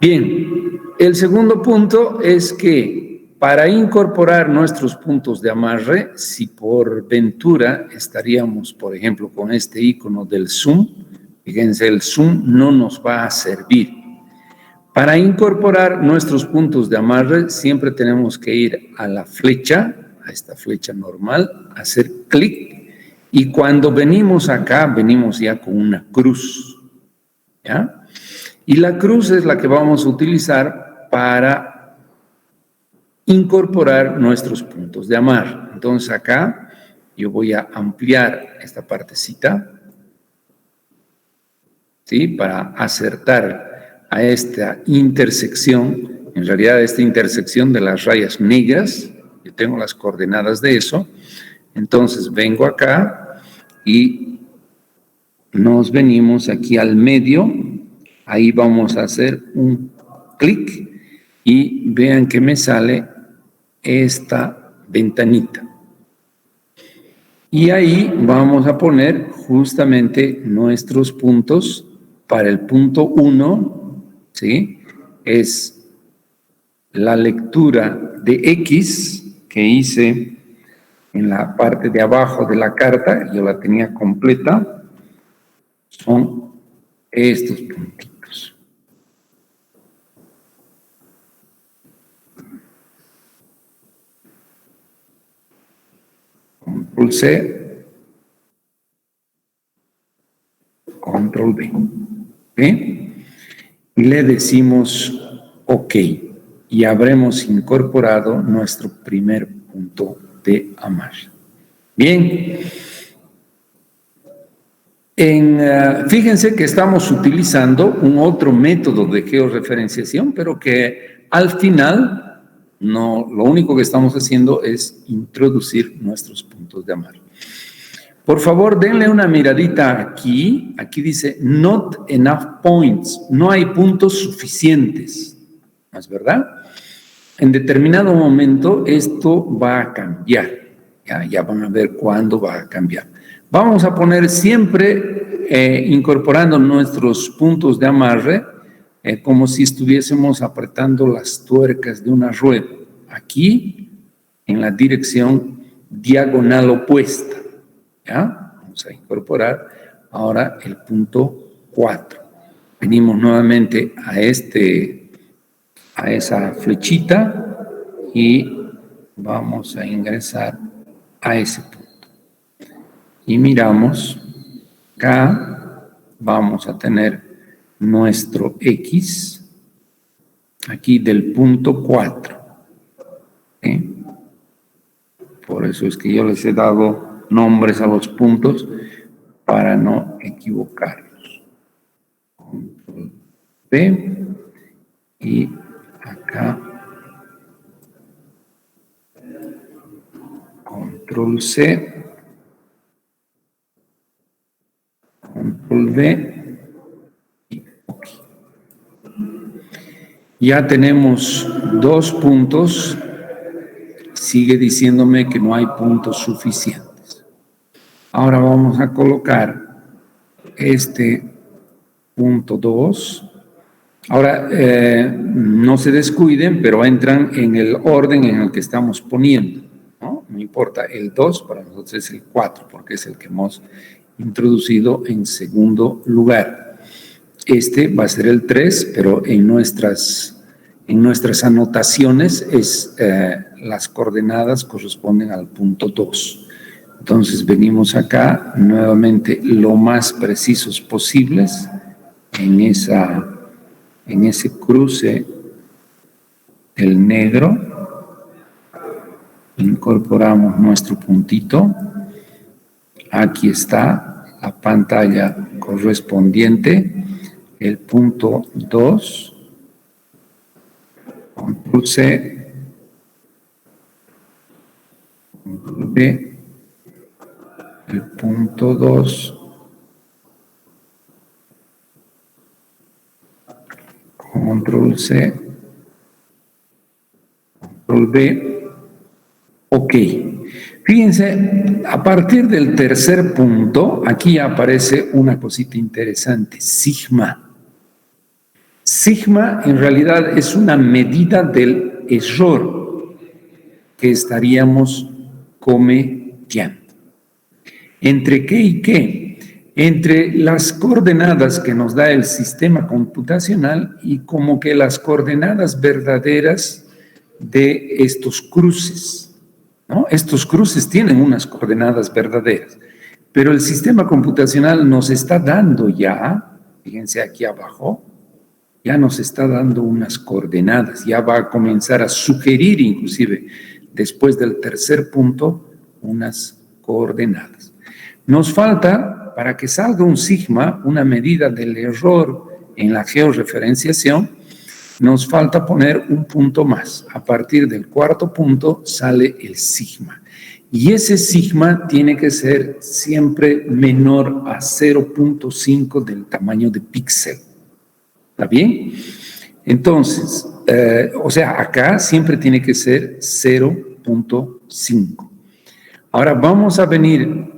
Bien, el segundo punto es que para incorporar nuestros puntos de amarre, si por ventura estaríamos, por ejemplo, con este icono del zoom, fíjense, el zoom no nos va a servir. Para incorporar nuestros puntos de amarre, siempre tenemos que ir a la flecha, a esta flecha normal, hacer clic, y cuando venimos acá, venimos ya con una cruz, ¿ya? Y la cruz es la que vamos a utilizar para incorporar nuestros puntos de amarre. Entonces acá yo voy a ampliar esta partecita, ¿sí? Para acertar a esta intersección, en realidad esta intersección de las rayas negras, yo tengo las coordenadas de eso, entonces vengo acá y nos venimos aquí al medio, ahí vamos a hacer un clic y vean que me sale esta ventanita. Y ahí vamos a poner justamente nuestros puntos. Para el punto 1, ¿sí? Es la lectura de X que hice en la parte de abajo de la carta, yo la tenía completa, son estos puntitos. Control C, le decimos OK y habremos incorporado nuestro primer punto de amarre. Bien. Fíjense que estamos utilizando un otro método de georreferenciación, pero que al final lo único que estamos haciendo es introducir nuestros puntos de amarre. Por favor, denle una miradita aquí. Aquí dice not enough points. No hay puntos suficientes. ¿No es verdad? En determinado momento esto va a cambiar. Ya van a ver cuándo va a cambiar. Vamos a poner siempre incorporando nuestros puntos de amarre como si estuviésemos apretando las tuercas de una rueda. Aquí, en la dirección diagonal opuesta. ¿Ya? Vamos a incorporar ahora el punto 4. Venimos nuevamente a esa flechita y vamos a ingresar a ese punto. Y miramos, acá vamos a tener nuestro X, aquí del punto 4. ¿Sí? Por eso es que yo les he dado nombres a los puntos para no equivocarlos. Control P y acá Control C. Control V y OK. Ya tenemos 2 puntos. Sigue diciéndome que no hay puntos suficientes. Ahora vamos a colocar este punto 2. Ahora, no se descuiden, pero entran en el orden en el que estamos poniendo, ¿no? No importa, el 2 para nosotros es el 4, porque es el que hemos introducido en segundo lugar. Este va a ser el 3, pero en nuestras anotaciones las coordenadas corresponden al punto 2. Entonces venimos acá nuevamente lo más precisos posibles en ese cruce del negro. Incorporamos nuestro puntito. Aquí está la pantalla correspondiente, el punto 2, Control C, Control V, el punto 2, Control C, Control V, OK. Fíjense, a partir del tercer punto, aquí ya aparece una cosita interesante, sigma. Sigma en realidad es una medida del error que estaríamos cometiendo. ¿Entre qué y qué? Entre las coordenadas que nos da el sistema computacional y como que las coordenadas verdaderas de estos cruces. ¿No? Estos cruces tienen unas coordenadas verdaderas, pero el sistema computacional nos está dando ya, fíjense aquí abajo, ya nos está dando unas coordenadas, ya va a comenzar a sugerir inclusive después del tercer punto unas coordenadas. Nos falta, para que salga un sigma, una medida del error en la georreferenciación, nos falta poner un punto más. A partir del cuarto punto sale el sigma. Y ese sigma tiene que ser siempre menor a 0.5 del tamaño de píxel. ¿Está bien? Entonces, o sea, acá siempre tiene que ser 0.5. Ahora vamos a venir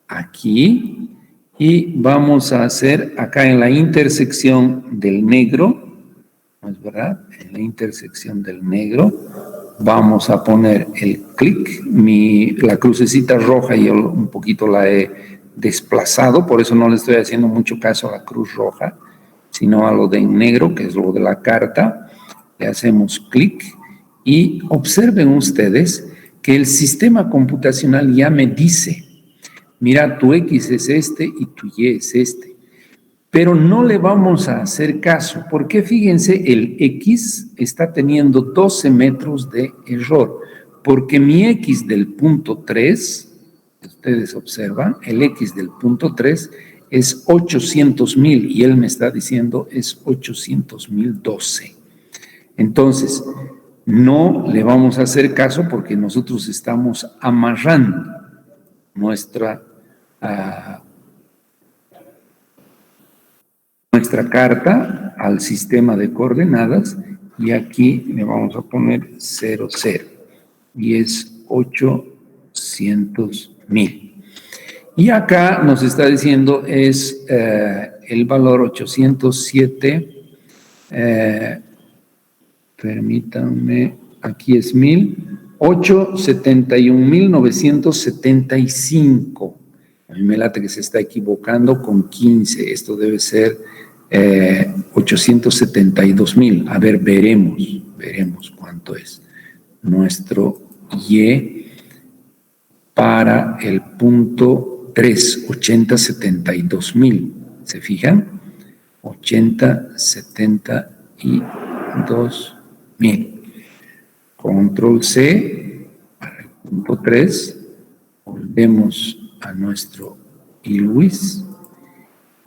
aquí y vamos a hacer acá en la intersección del negro, ¿no es verdad? En la intersección del negro vamos a poner el clic, la crucecita roja yo un poquito la he desplazado, por eso no le estoy haciendo mucho caso a la cruz roja, sino a lo de negro, que es lo de la carta. Le hacemos clic y observen ustedes que el sistema computacional ya me dice, mira, tu X es este y tu Y es este. pero no le vamos a hacer caso, porque fíjense, el X está teniendo 12 metros de error, porque mi X del punto 3, ustedes observan, el X del punto 3 es 800,000 y él me está diciendo es 800,012. Entonces, no le vamos a hacer caso porque nosotros estamos amarrando nuestra carta al sistema de coordenadas y aquí le vamos a poner 0, 0 y es 800,000. Y acá nos está diciendo es el valor 807, permítanme, aquí es 871,975. A mí me late que se está equivocando con 15. Esto debe ser 872,000. A ver, veremos cuánto es nuestro Y para el punto 3, 8072,000. ¿Se fijan? 8072,000. Control C para el punto 3. Volvemos a nuestro ILWIS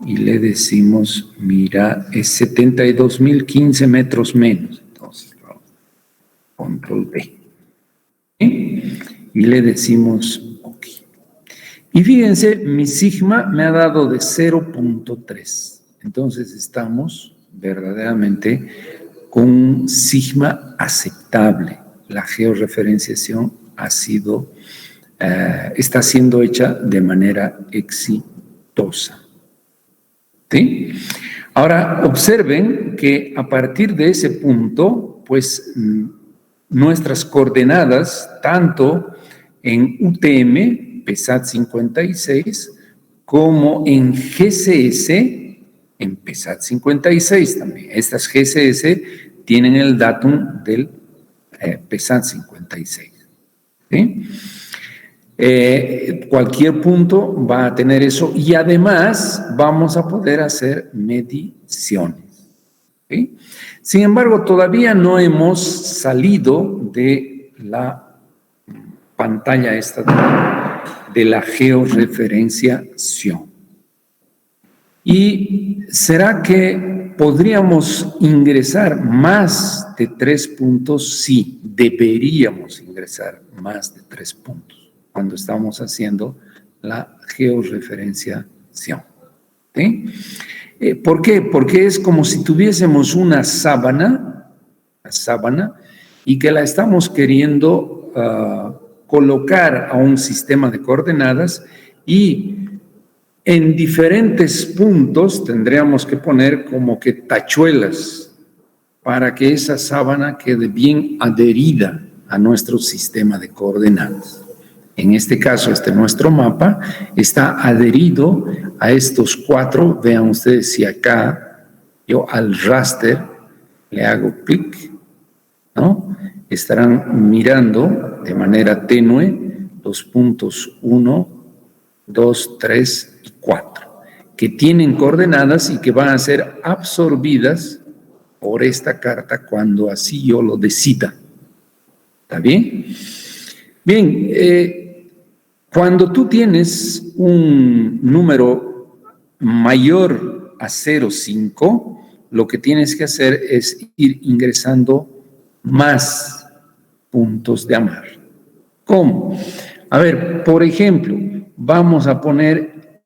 y le decimos, mira, es 72,015 metros menos. Entonces, vamos, control B. ¿Sí? Y le decimos, ok. Y fíjense, mi sigma me ha dado de 0.3. Entonces, estamos verdaderamente con un sigma aceptable. La georreferenciación está siendo hecha de manera exitosa. ¿Sí? Ahora, observen que a partir de ese punto, pues nuestras coordenadas, tanto en UTM, PESAT 56, como en GCS, en PESAT 56 también. Estas GCS tienen el datum del PESAT 56. ¿Sí? Cualquier punto va a tener eso y además vamos a poder hacer mediciones. ¿Sí? Sin embargo, todavía no hemos salido de la pantalla esta de la georreferenciación. ¿Y será que podríamos ingresar más de 3 puntos? Sí, deberíamos ingresar más de 3 puntos cuando estamos haciendo la georreferenciación. ¿Sí? ¿Por qué? Porque es como si tuviésemos una sábana y que la estamos queriendo colocar a un sistema de coordenadas y en diferentes puntos tendríamos que poner como que tachuelas para que esa sábana quede bien adherida a nuestro sistema de coordenadas. En este caso, nuestro mapa está adherido a estos 4. Vean ustedes si acá yo al raster le hago clic, ¿no? Estarán mirando de manera tenue los puntos 1, 2, 3 y 4, que tienen coordenadas y que van a ser absorbidas por esta carta cuando así yo lo decida. ¿Está bien? Bien, cuando tú tienes un número mayor a 0,5, lo que tienes que hacer es ir ingresando más puntos de amarre. ¿Cómo? A ver, por ejemplo, vamos a poner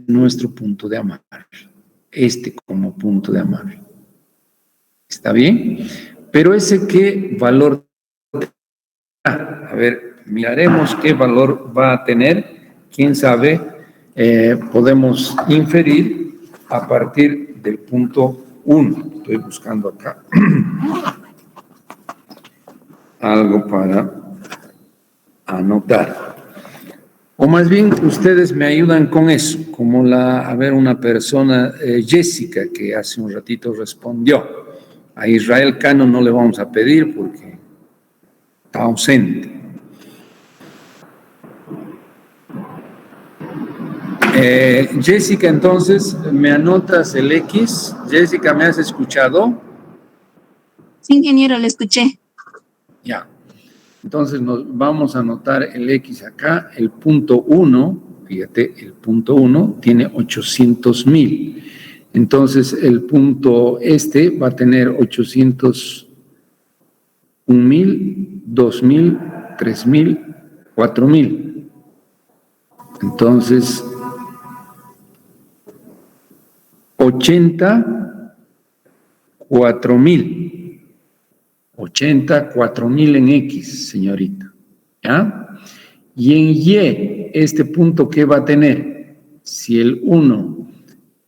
nuestro punto de amarre, como punto de amarre. ¿Está bien? Pero ¿qué valor? A ver, miraremos qué valor va a tener. Quién sabe, podemos inferir a partir del punto 1. Estoy buscando acá algo para anotar. O más bien, ustedes me ayudan con eso, como una persona, Jessica, que hace un ratito respondió. A Israel Cano no le vamos a pedir porque está ausente. Jessica, entonces, ¿me anotas el X? Jessica, ¿me has escuchado? Sí, ingeniero, le escuché. Ya. Entonces nos vamos a anotar el X acá. El punto 1, fíjate, el punto 1 tiene 800,000. Entonces el punto este va a tener 801,000, 2,000, 3,000, 4,000. Entonces 84,000. 84,000 en X, señorita. ¿Ya? Y en Y, este punto, ¿qué va a tener? Si el 1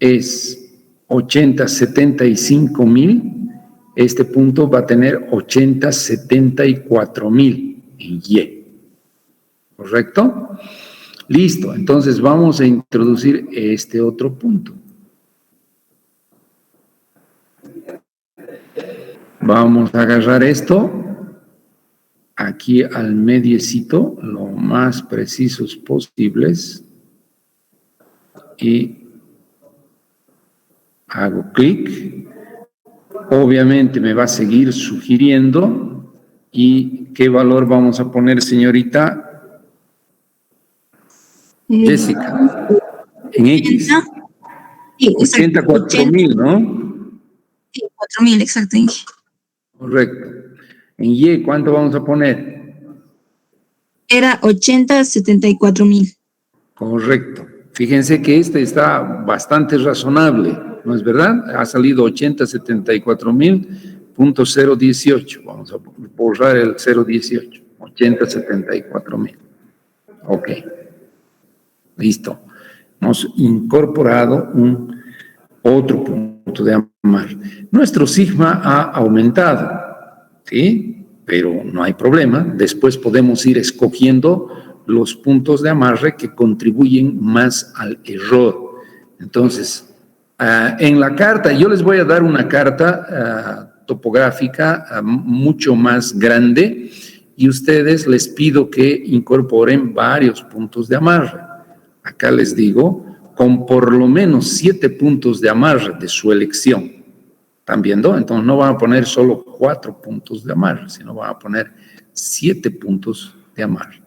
es 80,75,000, este punto va a tener 80,74,000 en Y. ¿Correcto? Listo. Entonces vamos a introducir este otro punto. Vamos a agarrar esto aquí al mediecito, lo más precisos posibles, y hago clic. Obviamente me va a seguir sugiriendo. ¿Y qué valor vamos a poner, señorita Jessica? En X. Sí, 84,000, ¿no? Sí, 4,000, exacto, Inge. Correcto. En Y, ¿cuánto vamos a poner? Era 80,74,000. Correcto. Fíjense que este está bastante razonable, ¿no es verdad? Ha salido 80,74,000.018. Vamos a borrar el 0,18. 80,74,000. Ok. Listo. Hemos incorporado otro punto de amarre. Nuestro sigma ha aumentado, ¿sí? Pero no hay problema. Después podemos ir escogiendo los puntos de amarre que contribuyen más al error. Entonces, en la carta, yo les voy a dar una carta topográfica mucho más grande y ustedes les pido que incorporen varios puntos de amarre. Acá les digo, con por lo menos 7 puntos de amarre de su elección. ¿Están viendo? Entonces no van a poner solo 4 puntos de amarre, sino van a poner 7 puntos de amarre.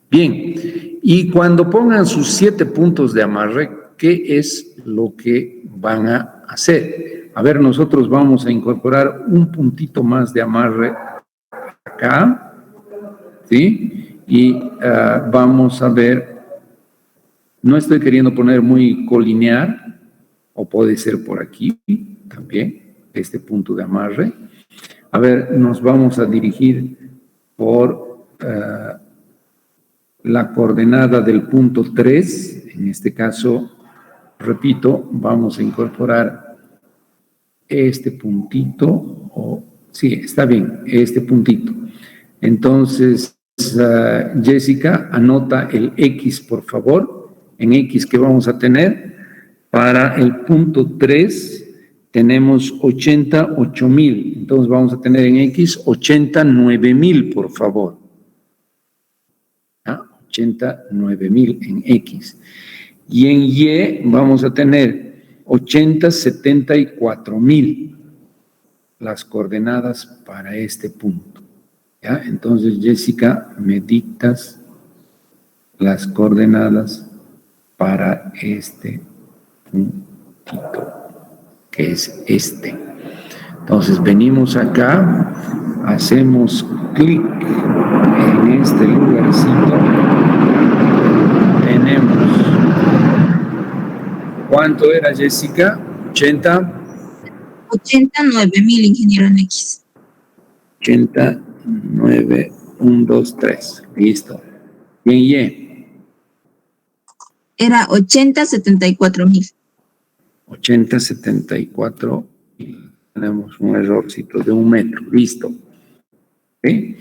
Bien, y cuando pongan sus 7 puntos de amarre, ¿qué es lo que van a hacer? A ver, nosotros vamos a incorporar un puntito más de amarre acá, ¿sí? Y vamos a ver, no estoy queriendo poner muy colinear, o puede ser por aquí también, este punto de amarre. A ver, nos vamos a dirigir por la coordenada del punto 3, en este caso, repito, vamos a incorporar este puntito, sí, está bien, este puntito. Entonces, Jessica, anota el X, por favor. En X, ¿qué vamos a tener? Para el punto 3 tenemos 88,000. Entonces vamos a tener en X 89,000, por favor. 89,000 en X. Y en Y vamos a tener 80,74,000 las coordenadas para este punto. ¿Ya? Entonces, Jessica, me dictas las coordenadas para este puntito, que es este. Entonces, venimos acá, hacemos clic en este lugarcito, tenemos, ¿cuánto era, Jessica? 89,000, ingeniero, en X. 89,123, listo. Y en Y. Era 80,74,000. 80,74, y tenemos un errorcito de 1 metro, listo. ¿Sí?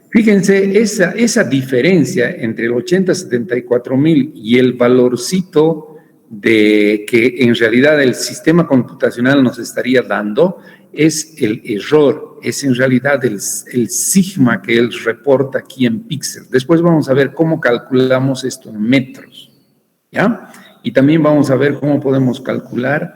Fíjense, esa diferencia entre el 80,74,000 y el valorcito de que en realidad el sistema computacional nos estaría dando es el error, es en realidad el sigma que él reporta aquí en píxeles. Después vamos a ver cómo calculamos esto en metros, ¿ya? Y también vamos a ver cómo podemos calcular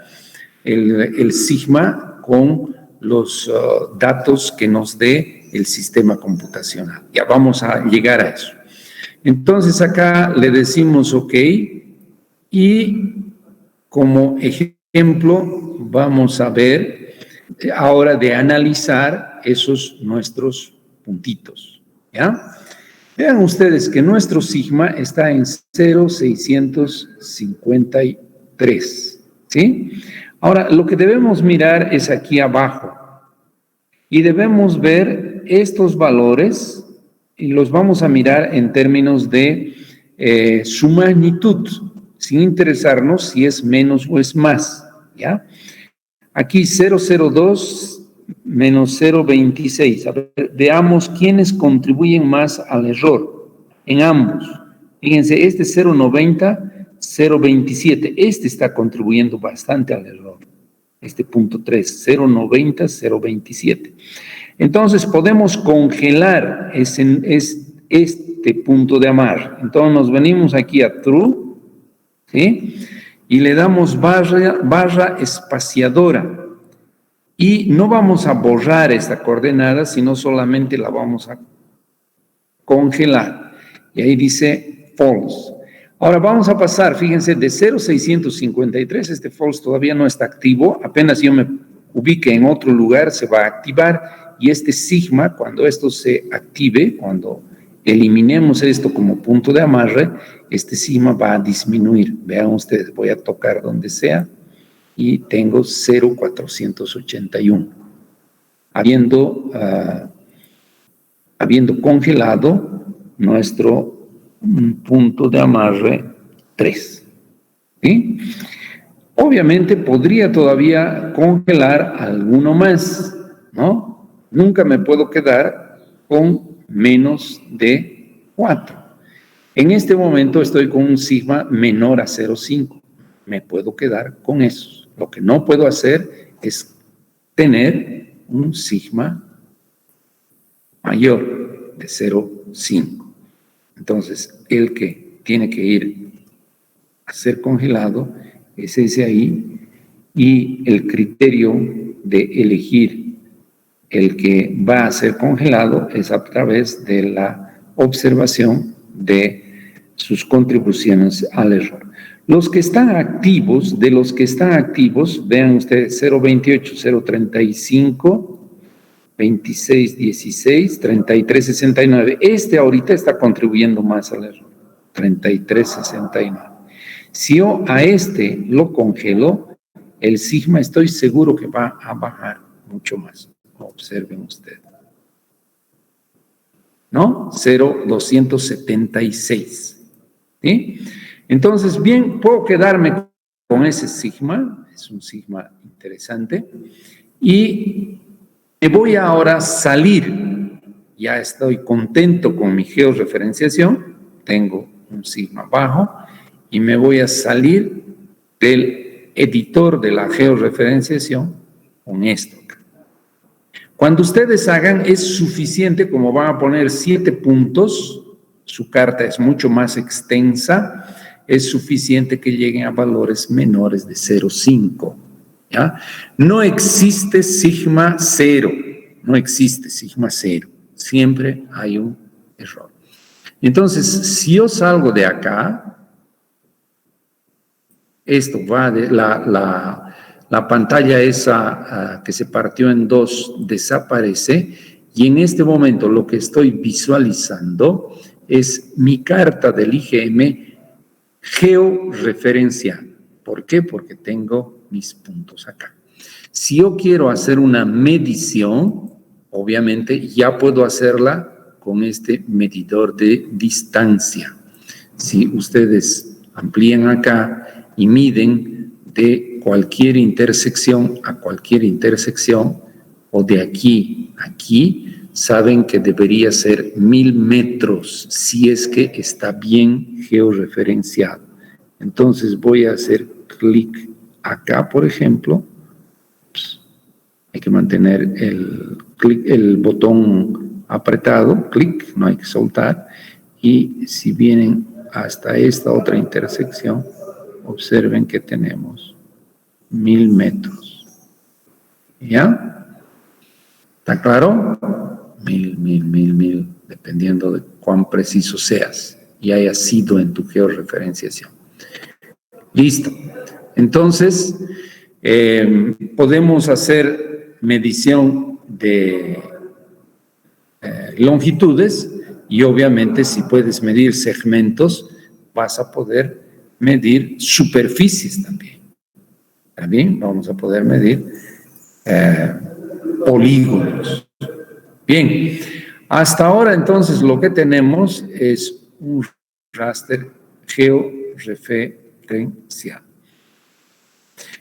el sigma con los datos que nos dé el sistema computacional. Ya vamos a llegar a eso. Entonces acá le decimos OK y como ejemplo vamos a ver ahora de analizar esos nuestros puntitos, ¿ya? Vean ustedes que nuestro sigma está en 0,653, ¿sí? Ahora, lo que debemos mirar es aquí abajo y debemos ver estos valores y los vamos a mirar en términos de su magnitud, sin interesarnos si es menos o es más, ¿ya? Aquí 0,02 menos 0,26. A ver, veamos quiénes contribuyen más al error en ambos. Fíjense, este 0,90, 0,27. Este está contribuyendo bastante al error. Este punto 3, 0,90, 0,27. Entonces podemos congelar este punto de amarre. Entonces nos venimos aquí a true, ¿sí? Y le damos barra espaciadora. Y no vamos a borrar esta coordenada, sino solamente la vamos a congelar. Y ahí dice false. Ahora vamos a pasar, fíjense, de 0,653, este false todavía no está activo, apenas yo me ubique en otro lugar se va a activar, y este sigma, cuando esto se active, cuando eliminemos esto como punto de amarre, este sigma va a disminuir. Vean ustedes, voy a tocar donde sea, y tengo 0,481, habiendo congelado nuestro punto de amarre 3. ¿Sí? Obviamente podría todavía congelar alguno más, ¿no? Nunca me puedo quedar con menos de 4. En este momento estoy con un sigma menor a 0,5. Me puedo quedar con eso. Lo que no puedo hacer es tener un sigma mayor de 0,5. Entonces, el que tiene que ir a ser congelado es ese ahí, y el criterio de elegir el que va a ser congelado es a través de la observación de sus contribuciones al error. Los que están activos, vean ustedes 0,28, 0,35, 26, 16, 33, 69. Este ahorita está contribuyendo más al error, 33, 69. Si yo a este lo congelo, el sigma estoy seguro que va a bajar mucho más. Observen ustedes. ¿No? 0,276. ¿Sí? Entonces, bien, puedo quedarme con ese sigma, es un sigma interesante, y me voy ahora a salir. Ya estoy contento con mi georreferenciación, tengo un sigma bajo, y me voy a salir del editor de la georreferenciación con esto. Cuando ustedes hagan, es suficiente, como van a poner 7 puntos, su carta es mucho más extensa, es suficiente que lleguen a valores menores de 0,5. ¿Ya? No existe sigma 0, no existe sigma 0, siempre hay un error. Entonces, si yo salgo de acá, esto va de la pantalla esa que se partió en dos desaparece, y en este momento lo que estoy visualizando es mi carta del IGM georreferencial. ¿Por qué? Porque tengo mis puntos acá. Si yo quiero hacer una medición, obviamente ya puedo hacerla con este medidor de distancia. Si ustedes amplían acá y miden de cualquier intersección a cualquier intersección, o de aquí a aquí, saben que debería ser 1000 metros si es que está bien georreferenciado. Entonces voy a hacer clic acá, por ejemplo. Hay que mantener el botón apretado, clic, no hay que soltar. Y si vienen hasta esta otra intersección, observen que tenemos 1000 metros. ¿Ya? ¿Está claro? 1000, dependiendo de cuán preciso seas y hayas sido en tu georreferenciación. Listo. Entonces, podemos hacer medición de longitudes y obviamente si puedes medir segmentos, vas a poder medir superficies también. También vamos a poder medir polígonos. Bien, hasta ahora entonces lo que tenemos es un raster georreferencial.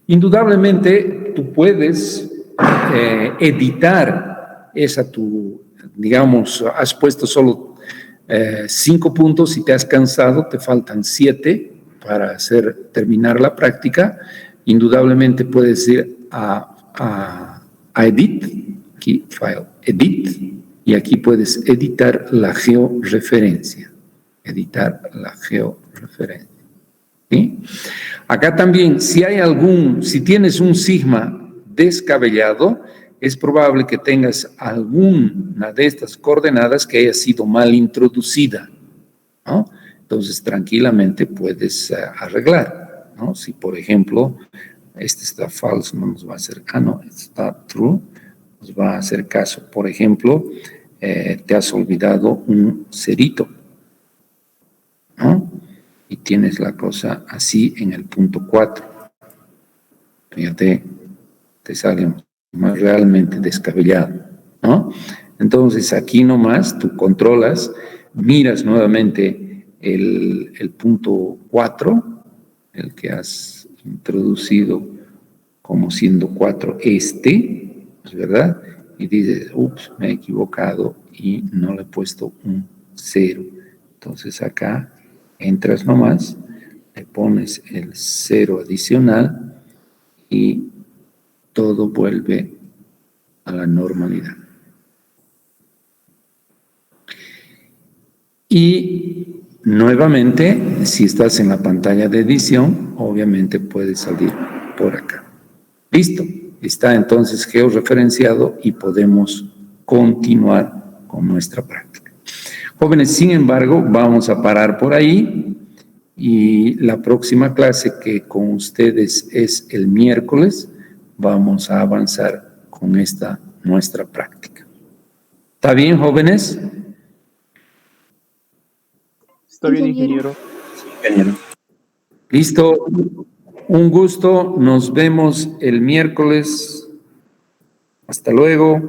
Indudablemente tú puedes editar esa tu, digamos, has puesto solo 5 puntos y te has cansado, te faltan 7 para terminar la práctica. Indudablemente puedes ir a Edit, aquí File, Edit, y aquí puedes editar la georreferencia. Editar la georreferencia. ¿Sí? Acá también, si tienes un sigma descabellado, es probable que tengas alguna de estas coordenadas que haya sido mal introducida, ¿no? Entonces, tranquilamente puedes arreglar, ¿no? Si, por ejemplo, este está false, no nos va a hacer, no, está true, nos va a hacer caso. Por ejemplo, te has olvidado un cerito, ¿no? Y tienes la cosa así en el punto 4. Fíjate, te sale más realmente descabellado, ¿no? Entonces, aquí nomás tú controlas, miras nuevamente el punto 4, el que has introducido como siendo 4 ¿es verdad? Y dices, ups, me he equivocado y no le he puesto un 0. Entonces acá entras nomás, le pones el 0 adicional y todo vuelve a la normalidad. Y nuevamente, si estás en la pantalla de edición, obviamente puedes salir por acá. Listo, está entonces georreferenciado y podemos continuar con nuestra práctica. Jóvenes, sin embargo, vamos a parar por ahí y la próxima clase que con ustedes es el miércoles, vamos a avanzar con esta nuestra práctica. ¿Está bien, jóvenes? Está bien, ingeniero. Listo. Un gusto. Nos vemos el miércoles. Hasta luego.